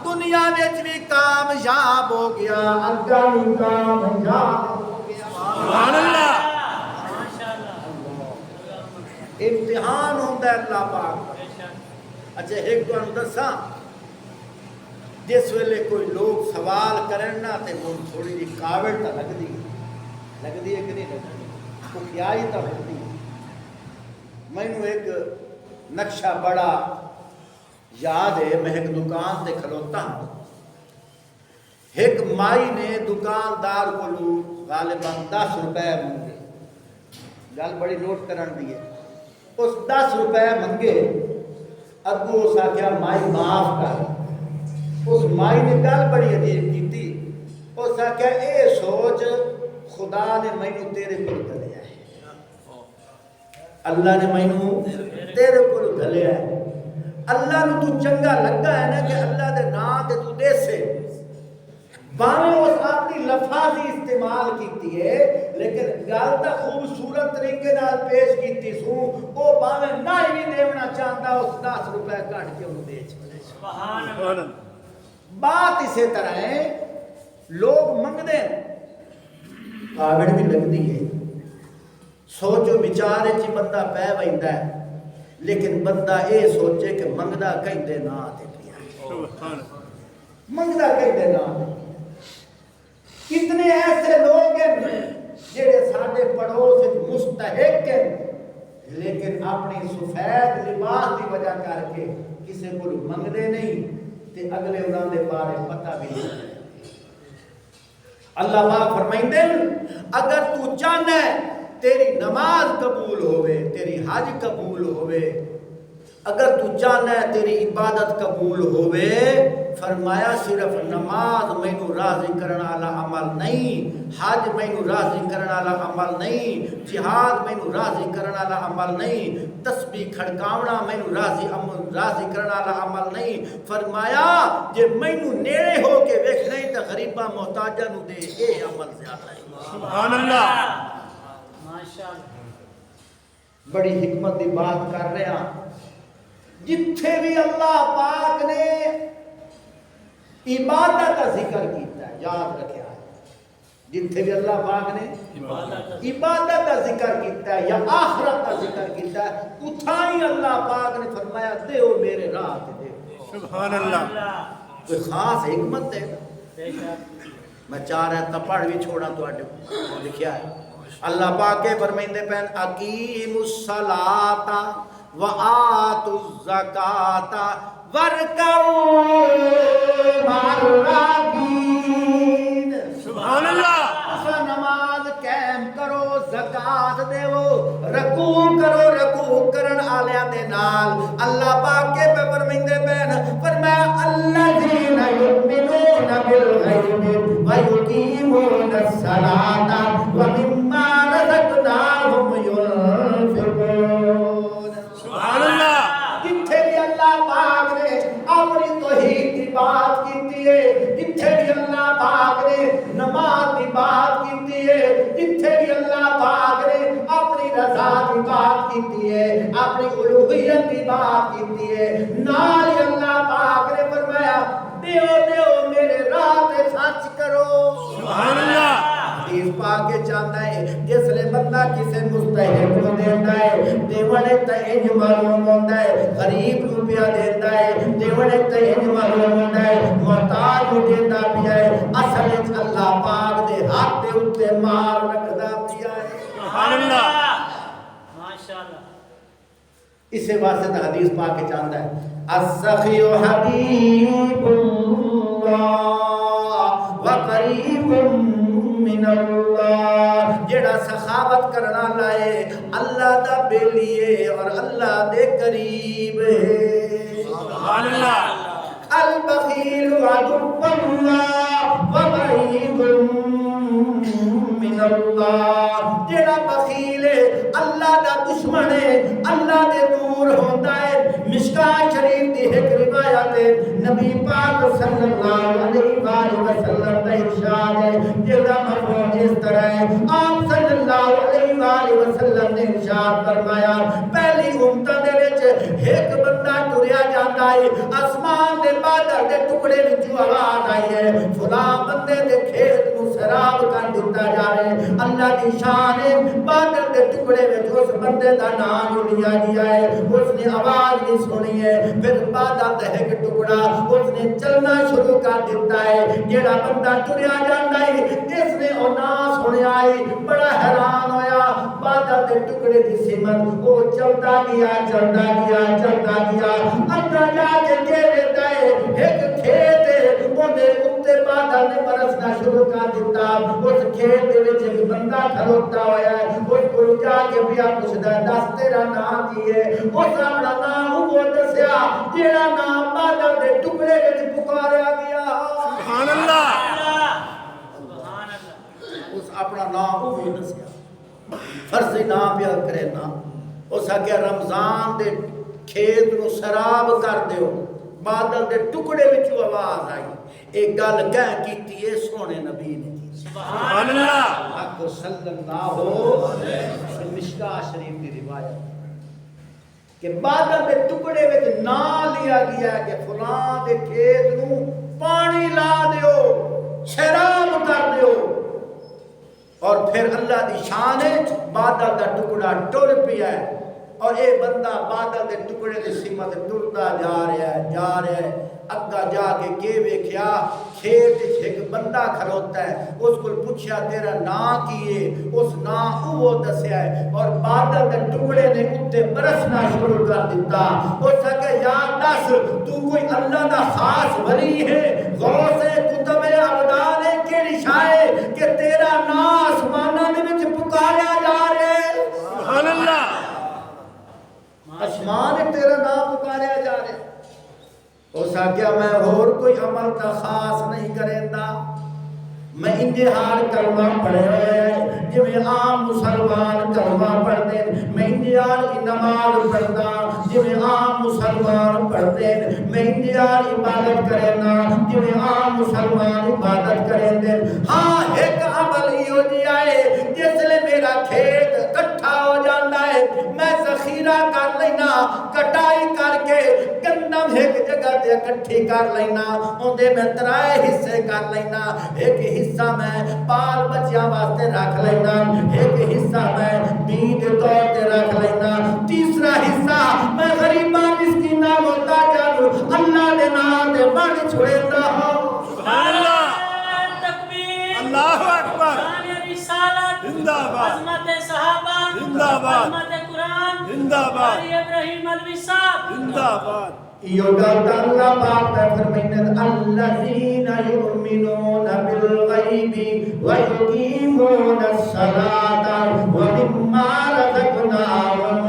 دنیا میں بھی کامیاب ہو گیا، اگا بھی کامیاب ہو گیا۔ سبحان اللہ۔ امتحان ہوتا ہے اللہ پاک۔ اچھا ایک تو انہوں دساں جس ویلے کوئی لوگ سوال کرنا تے وہ تھوڑی جی کاوڑ تا لگ دی ہے کہ نہیں لگ دی، وہ کیائی تا ہوتی ہے۔ میں نے ایک نقشہ بڑا یاد ہے، میں ایک دکان تے کھلوتا ہوں، ایک مائی نے دکاندار کو غالباً 10 روپے منگے، گل بڑی نوٹ کرن دی ہے، اس 10 روپے منگے، اگو اس آکھیا مائی معاف کر۔ اس مائی نے گل بڑی عجیب کی تھی، اس آکھیا اے سوچ خدا نے مینوں تیرے کو گھلیا ہے، اللہ نے مینوں تیرے کو گھلیا ہے، اللہ نے تو چنگا لگا ہے نا کہ اللہ دے نام تے تو دے سے بانے اس اپنی لفاظی استعمال کیتی ہے، لیکن گل تا خوبصورت طریقے نال پیش کیتی سو، وہ بانے نہ ہی دیونا چاہتا اس 10 روپے کٹ کے انہوں دے چھوڑے۔ سبحان اللہ۔ بات اسی طرح ہے، لوگ منگ دیں کاوڑ بھی لگ دی ہے، سوچو بیچارے چی بندہ پہ ویندہ ہے، لیکن بندہ اے سوچے کہ منگدہ کہیں دے نہ آتے پیا، منگدہ کہیں دے نہ آتے۔ کتنے ایسے لوگ ہیں جڑے ساڈے پڑوس مستحق ہیں، لیکن اپنی سفید لباس کی وجہ کر کے کسی کو منگدے نہیں تے اگلے انہوں نے بارے پتہ بھی نہیں۔ اللہ پاک فرمائندے اگر تو چاہنا ہے تیری نماز قبول ہوئے، تیری حج قبول ہوئے، اگر تو چاہنا ہے تیری عبادت قبول ہوئے، فرمایا صرف نماز مینوں راضی کرنے والا عمل نہیں، حج مینوں راضی کرنے والا عمل نہیں، جہاد مینوں راضی کرنے والا عمل نہیں، تسبیح کھڑکاونا مینوں راضی کرنے والا عمل نہیں، فرمایا جے مینوں نیڑے ہو کے ویکھنا ہی تے غریباں محتاجاں نوں دے، اے عمل زیادہ ہے۔ سبحان اللہ۔ بڑی حکمت دی بات کر رہے ہیں، جتھے بھی اللہ پاک نے عبادت کا ذکر کیتا ہے، یاد رکھیا ہے، جتھے بھی اللہ پاک نے عبادت کا ذکر کیتا ہے یا آخرت کا ذکر کیتا ہے، اتھائی اللہ پاک نے فرمایا دیو میرے راہ تے دیو۔ سبحان اللہ۔ کوئی خاص حکمت ہے؟ میں چاہ رہا تھا پڑھ بھی چھوڑا تو لکھیا ہے، اللہ پاک کے فرمائندے پہن اقیم الصلاۃ وآتوا الزکاۃ وارکعوا مع الراکعین. سبحان اللہ. نماز قائم کرو، زکات دیو، رکوع کرو، رکوع کرن آلیاں دے نال. اللہ پاک کے پہ فرمیندے پین، فرمایا الذین یؤمنون بالغیب ویقیمون الصلاۃ ومما رزقناہم ینفقون. سبحان اللہ. جتھے بھی اللہ پاک نے اپنی توحید کی بات کیتی ہے، جتھے بھی اللہ پاک نے نماز کی بات کیتی ہے، جتھے بھی اللہ پاک نے اپنی رضا کی بات کیتی ہے، اپنی الوہیت کی بات کیتی ہے، نال اللہ پاک نے فرمایا دیو دیو میرے راہ تے سچ کرو. سبحان اللہ. حدیث پاک کے چاہتا ہے جس لئے بندہ کسے مستحق کو دیتا ہے دیونے تہنج معلوم ہوتا ہے، غریب روپیہ دیتا ہے دیونے تہنج معلوم ہوتا ہے، محتاج کو دیتا پیا ہے، اصل اللہ پاک دے ہاتھ دے اتے مار رکھدا پیا ہے. سبحان اللہ. ماشاءاللہ. اسے واسطے تو حدیث پاک کے چاہتا ہے السخی حبیب اللہ وقریب من اللہ. جیڑا سخاوت کرنا لائے اللہ دا بیلیے اور اللہ دے قریب ہے. سبحان اللہ. البخیل عدو اللہ وبعید من اللہ. جیڑا بخیل ہے اللہ دا دشمن ہے، اللہ دے دور ہوتا ہے. مشکاہ شریف دی ایک روایت ہے نبی پاک صلی اللہ علیہ وآلہ وسلم کا ارشاد ہے جیڑا مفہوم اس طرح ہے. آپ صلی اللہ علیہ وآلہ وسلم نے ارشاد فرمایا پہلی امتہ دے وچ ایک بندہ ٹریا جاندا ہے، آسمان دے بادل دے ٹکڑے وچ آواز آئی ہے فلاں بندے دے کھیت نو سیراب کر دتا جا رہا ہے. اللہ دی شان ہے بادل دے ٹکڑے وچ اس بندے دا نام لیا گیا ہے. اس نے آواز نہیں سنی ہے، پھر بادل دا ایک ٹکڑا اس نے چلنا شروع کر دیتا ہے. جیڑا بندہ ٹریا جاندا ہے اس نے او نہ سنیا ہے، بڑا حیران ہویا. بادل دے ٹکڑے دی سمت وہ چلتا گیا چلتا گیا چلتا گیا اندر جا کے کہہ دیتا ہے ایک کھیت ہے اونے اتے بادل نے برسنا شروع کر دیتا. اس کھیت دے وچ ایک بندہ کھلوتا ہویا ہے، اس کو جا کے پیا پوچھدا دس تیرا نام کی ہے. اس اپنا نام وہ دسیا جیڑا نام بادل دے ٹکڑے وچ پکاریا گیا. سبحان اللہ. اس اپنا نام وہ دسیا فرضی نام پیا کرے نا. اس آگیا رمضان دے کھیت نو سراب کر دیو. بادل دے ٹکڑے وچوں آواز آئی. ایک گل کہہ کیتی ہے سونے نبی نے. سبحان اللہ. حق صلی اللہ علیہ وسلم. مشکاہ شریف کی روایت کہ بادل دے ٹکڑے وچ نام لیا گیا کہ فلاں دے کھیت نو پانی لا دیو، سیراب کر دیو. اور پھر اللہ دی شان ہے بادل دا ٹکڑا ٹر پیا ہے اور اے بندہ بادل دے ٹکڑے دے سمت ٹرتا جا رہا ہے. اگا جا کے کے ویکھیا کھیت وچ ایک بندہ کھلوتا ہے. اس کو پوچھیا تیرا نام کی ہے؟ اس نام وہ دسیا ہے اور بادل دے ٹکڑے نے اتے برسنا شروع کر دیتا. اس کہ یار دس تو کوئی اللہ دا خاص ولی ہے، غوث قطب ابدال ہے کیڑی شاہ کہ تیرا نام آسماناں دے وچ پکاریا جا رہا ہے؟ سبحان اللہ. آسمان تیرا نام پکاریا جا رہا ہے. اس آگیا میں اور کوئی عمل تا خاص نہیں کریندا، میں انجہار کلمہ پڑھے ہوئے جو میں عام مسلمان کلمہ پڑھتے ہیں. میں انجہار کی نماز پڑھتا جو میں عام مسلمان پڑھتے ہیں. میں انجہار عبادت کرنا جو میں عام مسلمان عبادت کریں دے. ہاں ایک عمل ہی ہو جائے جس لئے میرا کھیت کٹھا ہو جاندہ ہے میں ذخیرہ کر لینا، کٹائی کر کے گندم ایک جگہ دے کٹھی کر لینا، اندے میں ترائے حصے کر لینا. ایک حصہ میں بال بچیاں واسطے رکھ لینا، ایک حصہ میں بیج طور تے رکھ لینا، تیسرا حصہ میں غریباں مسکیناں محتاجاں اللہ دے نام تے بڑھ چھوڑتا ہوں. سبحان اللہ. تکبیر. اللہ اکبر. شان رسالت. رسالت زندہ باد عظمت صحابہ زندہ باد عظمت قرآن زندہ باد قاری ابراہیم علوی صاحب زندہ باد یہ گل اللہ پاک نے فرمائے الذین یؤمنون بالغیب ویقیمون الصلاۃ ومما رزقناہم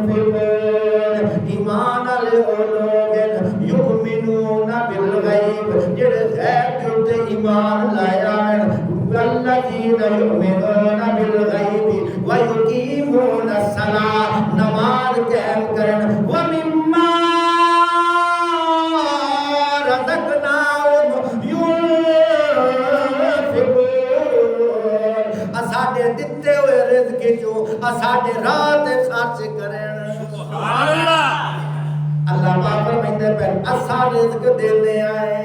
ينفقون ایمان والے لوگ یؤمنون بالغیب جڑے غیب کے اوپر ایمان لایا ہے الذین یؤمنون بالغیب ویقیمون الصلاۃ نماز قائم کرن ومما رزقناہم ينفقون اساڈے دتے ہوئے رزق چوں اساڈے راہ تے خرچ کرن سبحان اللہ اللہ پاک فرمائے پھر اسا رزق دیندے آئے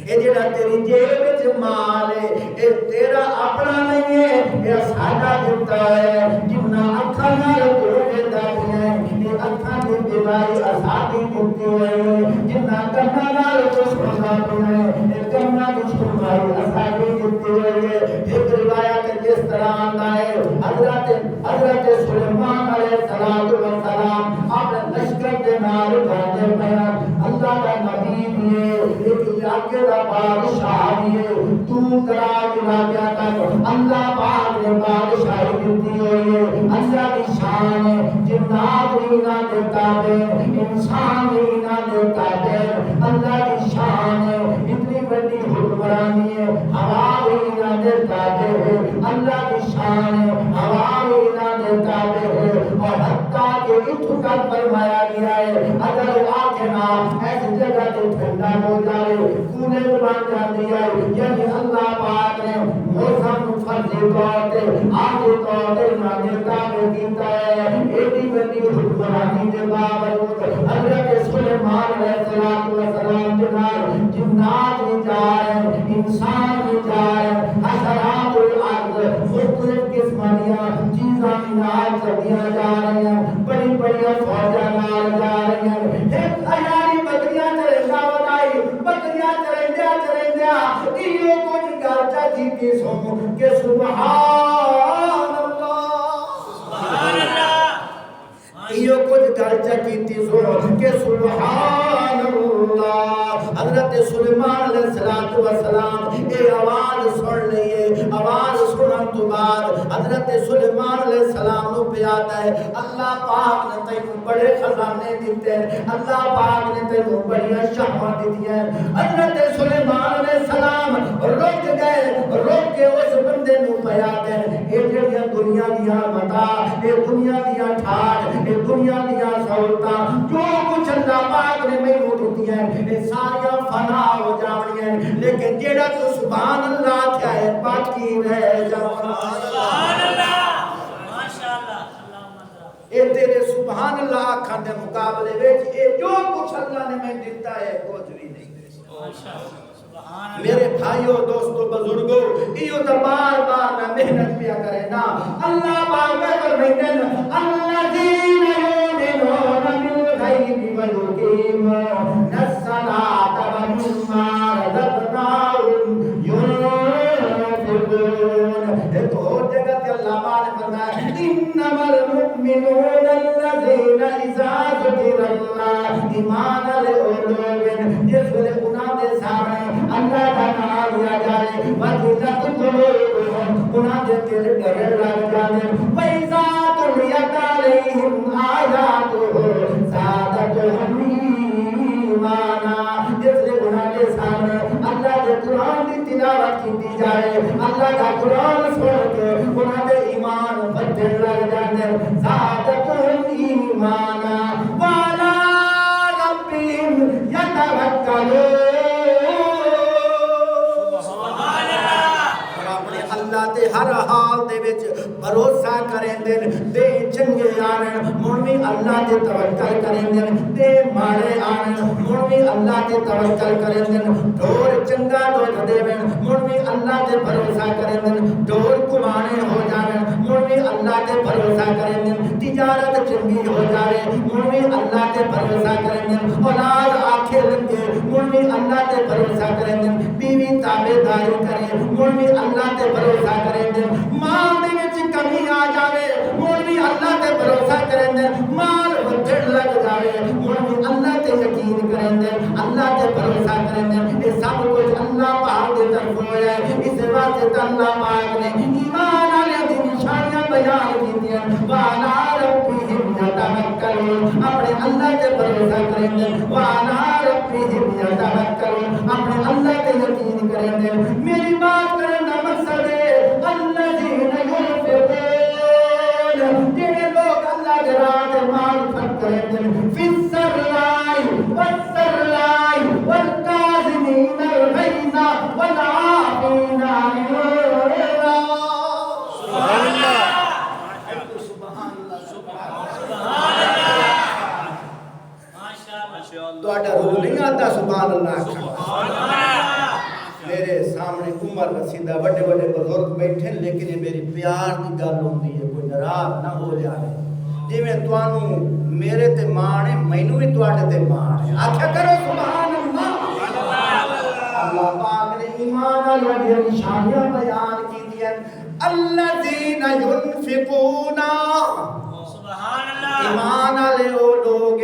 اے جڑا تیری جیب وچ مال ہے اے تیرا اپنا نہیں ہے اے ساڈا دتا ہے جنہ اکھاں نال تو ویندا ہے اے اکھاں دی بلائی اساڈی دتی ہوئے جنہ کناں نال تو سندا ہے اے کناں دی سنائی اساڈی دتی ہوئے ایک روایت جس طرح آندا ہے حضرت سلیمان علیہ السلام اپنے لشکر دے نال بھاگے پیا اللہ دا نبی بھی ایک علاقے دا بادشاہ بھی دور دراز علاقہ تک اللہ پاک نے بادشاہی دیتی ہوئی ہے اللہ کی شان ہے جنات بھی نہ دیتا ہے انسان بھی نہ دیتا ہے اللہ کی شان ہے اتنی بڑی حکمرانی ہے ہوا بھی نہ دیتا ہے اللہ کی شان ہے ہوا بھی نہ دیتا ہے اور حتیٰ کہ اتھو تک فرمایا گیا ہے اگر آکھنا ایسی جگہ تو ٹھنڈا ہو جائے کولر بن جاتی ہے یعنی اللہ پاک نے موسم فرضی طور پہ آگے طور پہ نہ دیتا ہے ایڈی بڑی حکمرانی کے باوجود حضرت سلیمان علیہ السلام جناب جنات بھی جا رہے ہیں انسان بھی جا رہے ہیں حشرات الارض مختلف قسم دیا چیزاں نال چلدیاں جا رہی ہیں بڑی بڑی فوجاں نال جا رہی ہیں ایک ہزاری بکریاں چرندہ بنائی بکریاں چرندیا ایو کچھ گل چیتی سو کہ سبحان اللہ ایو کچھ گل چیتی سو کہ سبحان اللہ حضرت سلیمان علیہ السلام اے آواز سن لئیے آواز سنن تو بعد حضرت سلیمان علیہ السلام نو پہ آتا ہے اللہ پاک نے تینوں بڑے خزانے دیتے ہیں اللہ پاک نے تینوں بڑی شہوت دیتی ہیں حضرت سلیمان علیہ السلام رک کے اس بندے نو پہ آتے ہیں اے جڑیاں دنیا دیا متا اے دنیا دیا ٹھاٹ اے دنیا دیا سہولتاں جو کچھ اللہ پاک نے مینوں دیتی ہیں اے ساریاں فنا ہو جاوی ہیں لیکن جیڑا تو سبحان اللہ کیا ہے باقی رہ جاؤ سبحان اللہ ماشاءاللہ اے تیرے سبحان اللہ آکھن دے مقابلے وچ اے جو کچھ اللہ نے میں دیتا ہے کچھ بھی نہیں ماشاءاللہ میرے بھائیو دوستو بزرگو ایو تو بار بار میں محنت پیا کرے نا اللہ پاک میں فرمائیں الذین یؤمنون بالغیب ویقیمون الصلاۃ ومما رزقناہم ينفقون ایک اور جگہ تے اللہ پاک نے فرمایا انما المؤمنون الذین اذا ذکر اللہ ایمان والے لوگ جس ویلے انہاں دے سامنے اللہ کا نام لیا جائے وَجِلَتْ قُلُوبُهُمْ انہاں دے دل ڈر لگ جاتے وَإِذَا تُلِيَتْ عَلَيْهِمْ آيَاتُهُ زَادَتْهُمْ ایمانا جس لئے انہاں دے سامنے اللہ کے قرآن کی تلاوت کی جائے اللہ کا قرآن سن کے انہاں دے ایمان بڑھنے لگ جاتے زَادَتْهُمْ ایمانا وَعَلَىٰ رَبِّهِمْ يَتَوَكَّلُونَ اللہ تے ہر حال دے وچ بھروسہ کریں دن دے چنگے آنن منوی اللہ تے توکل کریں دن دے مارے آنن منوی اللہ تے توکل کریں دن ڈور چنگا دودھ دے ون منوی اللہ تے بھروسہ کریں دن ڈور کمانے ہو جاون منوی اللہ تے بھروسہ کریں دن تجارت چنگی ہو جائے منوی اللہ تے بھروسہ کریں دن اولاد آنکھیں لگے مڑی اللہ تے بھروسہ کریں دے بیوی تابعداری کرے مڑی اللہ تے بھروسہ کریں دے مال دے وچ کمی آ جاوے مڑی اللہ تے بھروسہ کریں دے مال وجھڑ لگ جاوے مڑی اللہ تے یقین کریں دے اللہ تے بھروسہ کریں دے یہ سب کچھ اللہ پاک دے طرف ہویا ہے اس واسطے اللہ پاک نے ایمان والے دی نشانیاں بیان کیتیاں والا ربہم یتوکلون اپنے اللہ تے بھروسہ کریں دے والا ربہم یتوکلون اپنے اللہ تے یقین کریں دے میری بات کرنے دا مقصد ہے الذین ينفقون جڑے لوگ اللہ کے راہ تے مال خرچ کریں دے فی السراء والضراء والکاظمین الغیظ والعافین عن الناس سبحان اللہ تہاڈا روح نہیں آتا سبحان اللہ میرے سامنے عمر رسیدہ بڑے بڑے بزرگ بیٹھے لیکن یہ میری پیار کی گل ہوندی ہے کوئی ناراض نہ ہو جائے جی میں تانوں میرے تے مان ہے مینوں بھی تواڈے تے مان ہے آکھیا کرو سبحان اللہ اللہ پاک نے ایمان والوں دی نشانیاں بیان کیتیاں الذین ينفقون سبحان اللہ ایمان والے وہ لوگ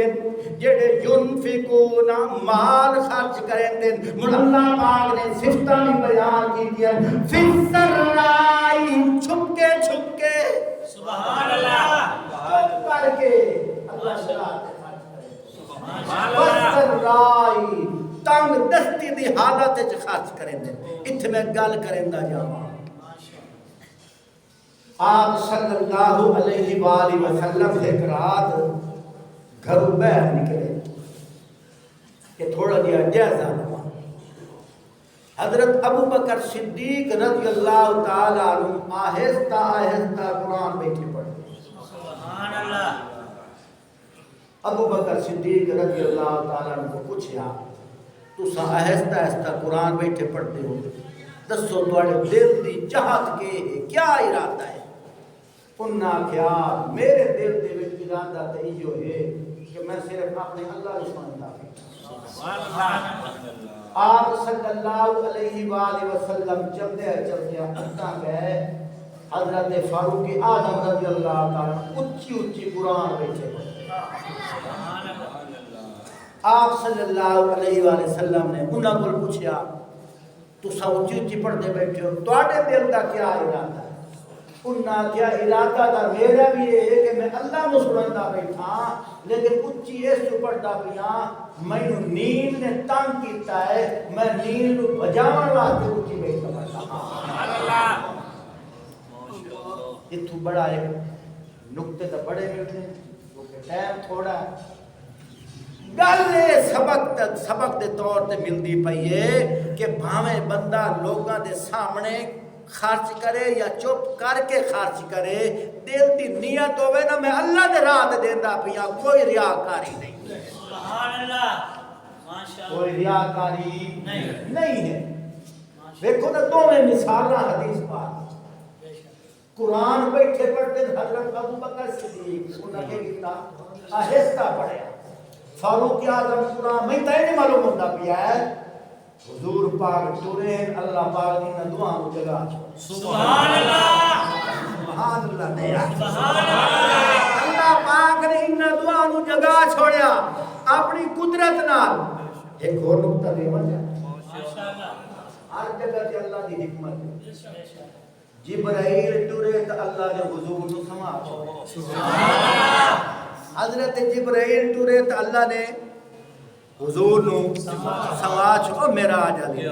جڑے ينفقون مال خرچ کریں دے اللہ پاک نے صفتاں بھی بیان کیتیاں فی السراء چھپ کے سبحان اللہ چپ کر کے اللہ شراط والسراء تنگ دستی دی حالت وچ خرچ کریں دے ایتھے میں گل کریندا جاواں آپ صلی اللہ علیہ وآلہ وسلم ایک رات گھروں باہر نکلے کہ تھوڑا دیا جائزہ لوا حضرت ابو بکر صدیق رضی اللہ تعالیٰ عنہ آہستہ آہستہ قرآن بیٹھے پڑھتے سبحان اللہ ابو بکر صدیق رضی اللہ تعالیٰ عنہ کو پوچھا تسا آہستہ آہستہ قرآن بیٹھے پڑھتے ہو دسو تواڈے دل دی چاہت کے کیا ارادہ ہے انہاں کیا میرے دل دے وچ ارادہ تے ایو ہے کہ میں صرف اپنے اللہ کو سنتا ہوں آپ صلی اللہ علیہ وآلہ وسلم چلتے اٹھا گئے حضرت فاروق اعظم رضی اللہ تعالیٰ اونچی قرآن بیٹھے آپ صلی اللہ علیہ وآلہ وسلم نے انہاں کو پوچھا تسا اونچی پڑھتے بیٹھے ہو تواڈے دل دا کیا ارادہ ہے انہاں کیا ارادہ دا میرا بھی یہ ہے کہ میں اللہ کو سنتا بیٹھا لیکن اونچی اس کو پڑھتا پیا مینوں نیند نے تنگ کیتا ہے میں نیند کو بجاون واسطے اونچی بیٹھا سبحان اللہ اتھوں بڑا ایک نقطے تے بڑے ملتے ہیں کیونکہ ٹائم تھوڑا ہے گل سبق دے طور تے ملدی پئی ہے کہ بھاویں بندہ لوگاں دے سامنے خرچ کرے یا چپ کر کے خرچ کرے دل دی نیت ہوے نا میں اللہ دے راہ تے دیندا پیا کوئی ریاکاری نہیں سبحان اللہ ماشاءاللہ کوئی ریاکاری نہیں ہے دیکھو نا دوویں مثالاں حدیث پاک قرآن بیٹھے پڑھتے حضرت ابو بکر صدیق انہاں کے کیتا آہستہ پڑھیا فاروق اعظم قرآن میں تے نہیں معلوم ہوتا پیا ہے حضور پاک ٹورے اللہ پاک دی نہ دعا کو جگہ سبحان اللہ سبحان اللہ سبحان اللہ اللہ پاک نے ان دعا کو جگہ چھوڑیا اپنی قدرت نال ایک اور نقطہ دے وجہ ماشاءاللہ ہر جگہ تے اللہ دی حکمت جبرائیل ٹورے تے اللہ نے حضور نو سما سبحان اللہ حضرت جبرائیل ٹورے تے اللہ نے حضور نو سماج او معراج علی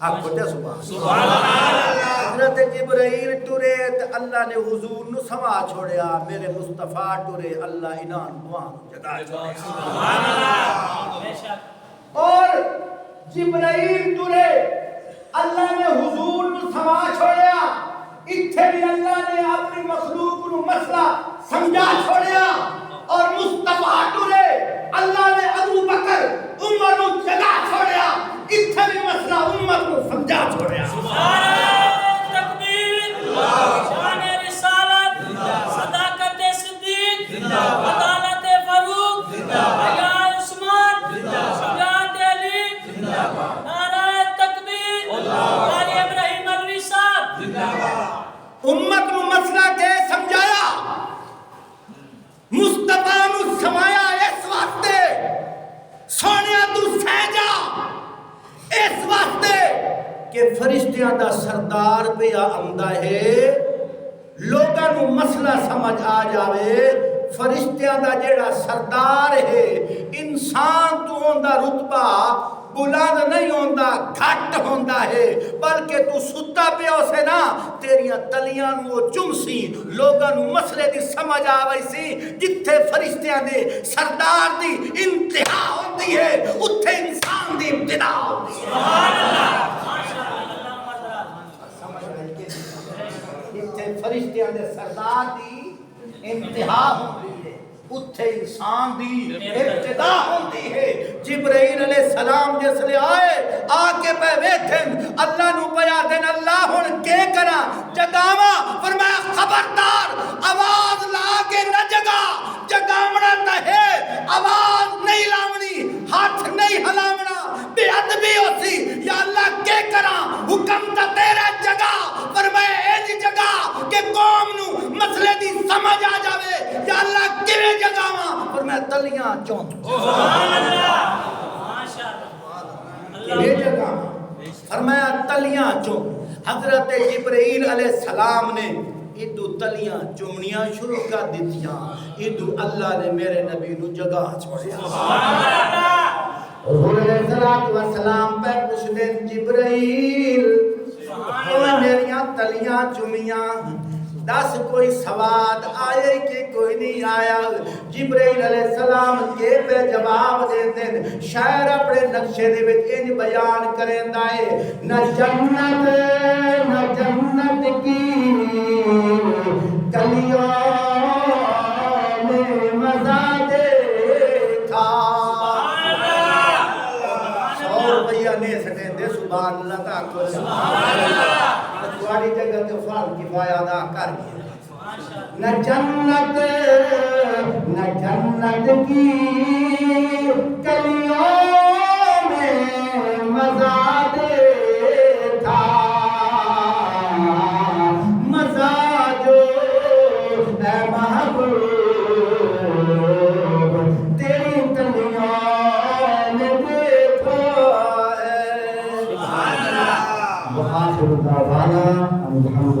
آپ کو تے سبحان اللہ حضرت جبرائیل ٹورے تے اللہ نے حضور نو سما چھوڑیا میرے مصطفی ٹورے اللہ انہاں دعا جگہ سبحان اللہ بے شک اور جبرائیل ٹورے اللہ نے حضور نو سما چھوڑیا ایتھے بھی اللہ نے اپنی مخلوق نو مسئلہ سمجھا چھوڑیا اور مصطفی ٹورے اللہ نے ابو بکر عمر نو جگہ چھوڑیا ایتھے بھی مسئلہ امت نو سمجھا چھوڑیا سبحان اللہ تکبیر شان رسالت صداقت صدیق عدالت فاروق حیا عثمان کہ فرشتیاں دا سردار پہ آندا ہے لوگاں نو مسئلہ سمجھ آ جاوے فرشتیاں دا جیڑا سردار ہے انسان تو ہوندا رتبہ بلند نہیں ہوندا گھٹ ہوندا ہے بلکہ تو ستا پہ اسے نا تیریاں تلیاں نو وہ چمسی لوگاں نو مسئلے دی سمجھ آوئی سی جتھے فرشتیاں دے سردار دی انتہا ہوندی ہے اتھے انسان دی ابتدا ہوندی ہے سبحان اللہ جتھے فرشتیاں دے سردار دی انتہا ہوندی ہے اتھے انسان دی ابتدا ہوندی ہے جبرائیل علیہ السلام جس لئے آئے آکے پہ بیٹھن اللہ نو پیا دین اللہ ہن کے کرا جگاوا فرمایا خبردار آواز لا کے نہ جگاونا تا ہے آواز نہیں لاونی ہاتھ نہیں ہلاونا بے ادبی ہوسی یا اللہ کے کرا حکم تا تیرا جگہ فرمایا اے جی جگہ کہ قوم نو مسئلے دی سمجھ آ جاوے یا اللہ کیویں جگاواں فرمایا تلیاں چون سبحان اللہ ماشاءاللہ یہ جگہ فرمایا تلیاں چون حضرت جبرائیل علیہ السلام نے ادو تلیاں چومنیاں شروع کر دیتیاں ادو اللہ نے میرے نبی نو جگہ چھوڑیا حضور علیہ السلام پہ پوچھ دین جبرائیل میریاں تلیاں چومیاں دس کوئی سواد آئے کہ کوئی نہیں آیا جبرائیل علیہ السلام کے پہ جواب دے دیں شاعر اپنے نقشے دے وچ ان بیان کریں دائے نہ جنت کی کلیوں میں مزہ دے تھا 100 روپیہ نے سٹیں دے سبحان اللہ کا آکھو سبحان اللہ تمہاری جگہ تو فرض کفایہ ادا کر گیا نہ جنت کی کلیوں میں مزہ دے تھا مزہ جو اے محبوب تیری کلیوں میں دیکھو ہے سبحان اللہ وآخر دعوانا الحمد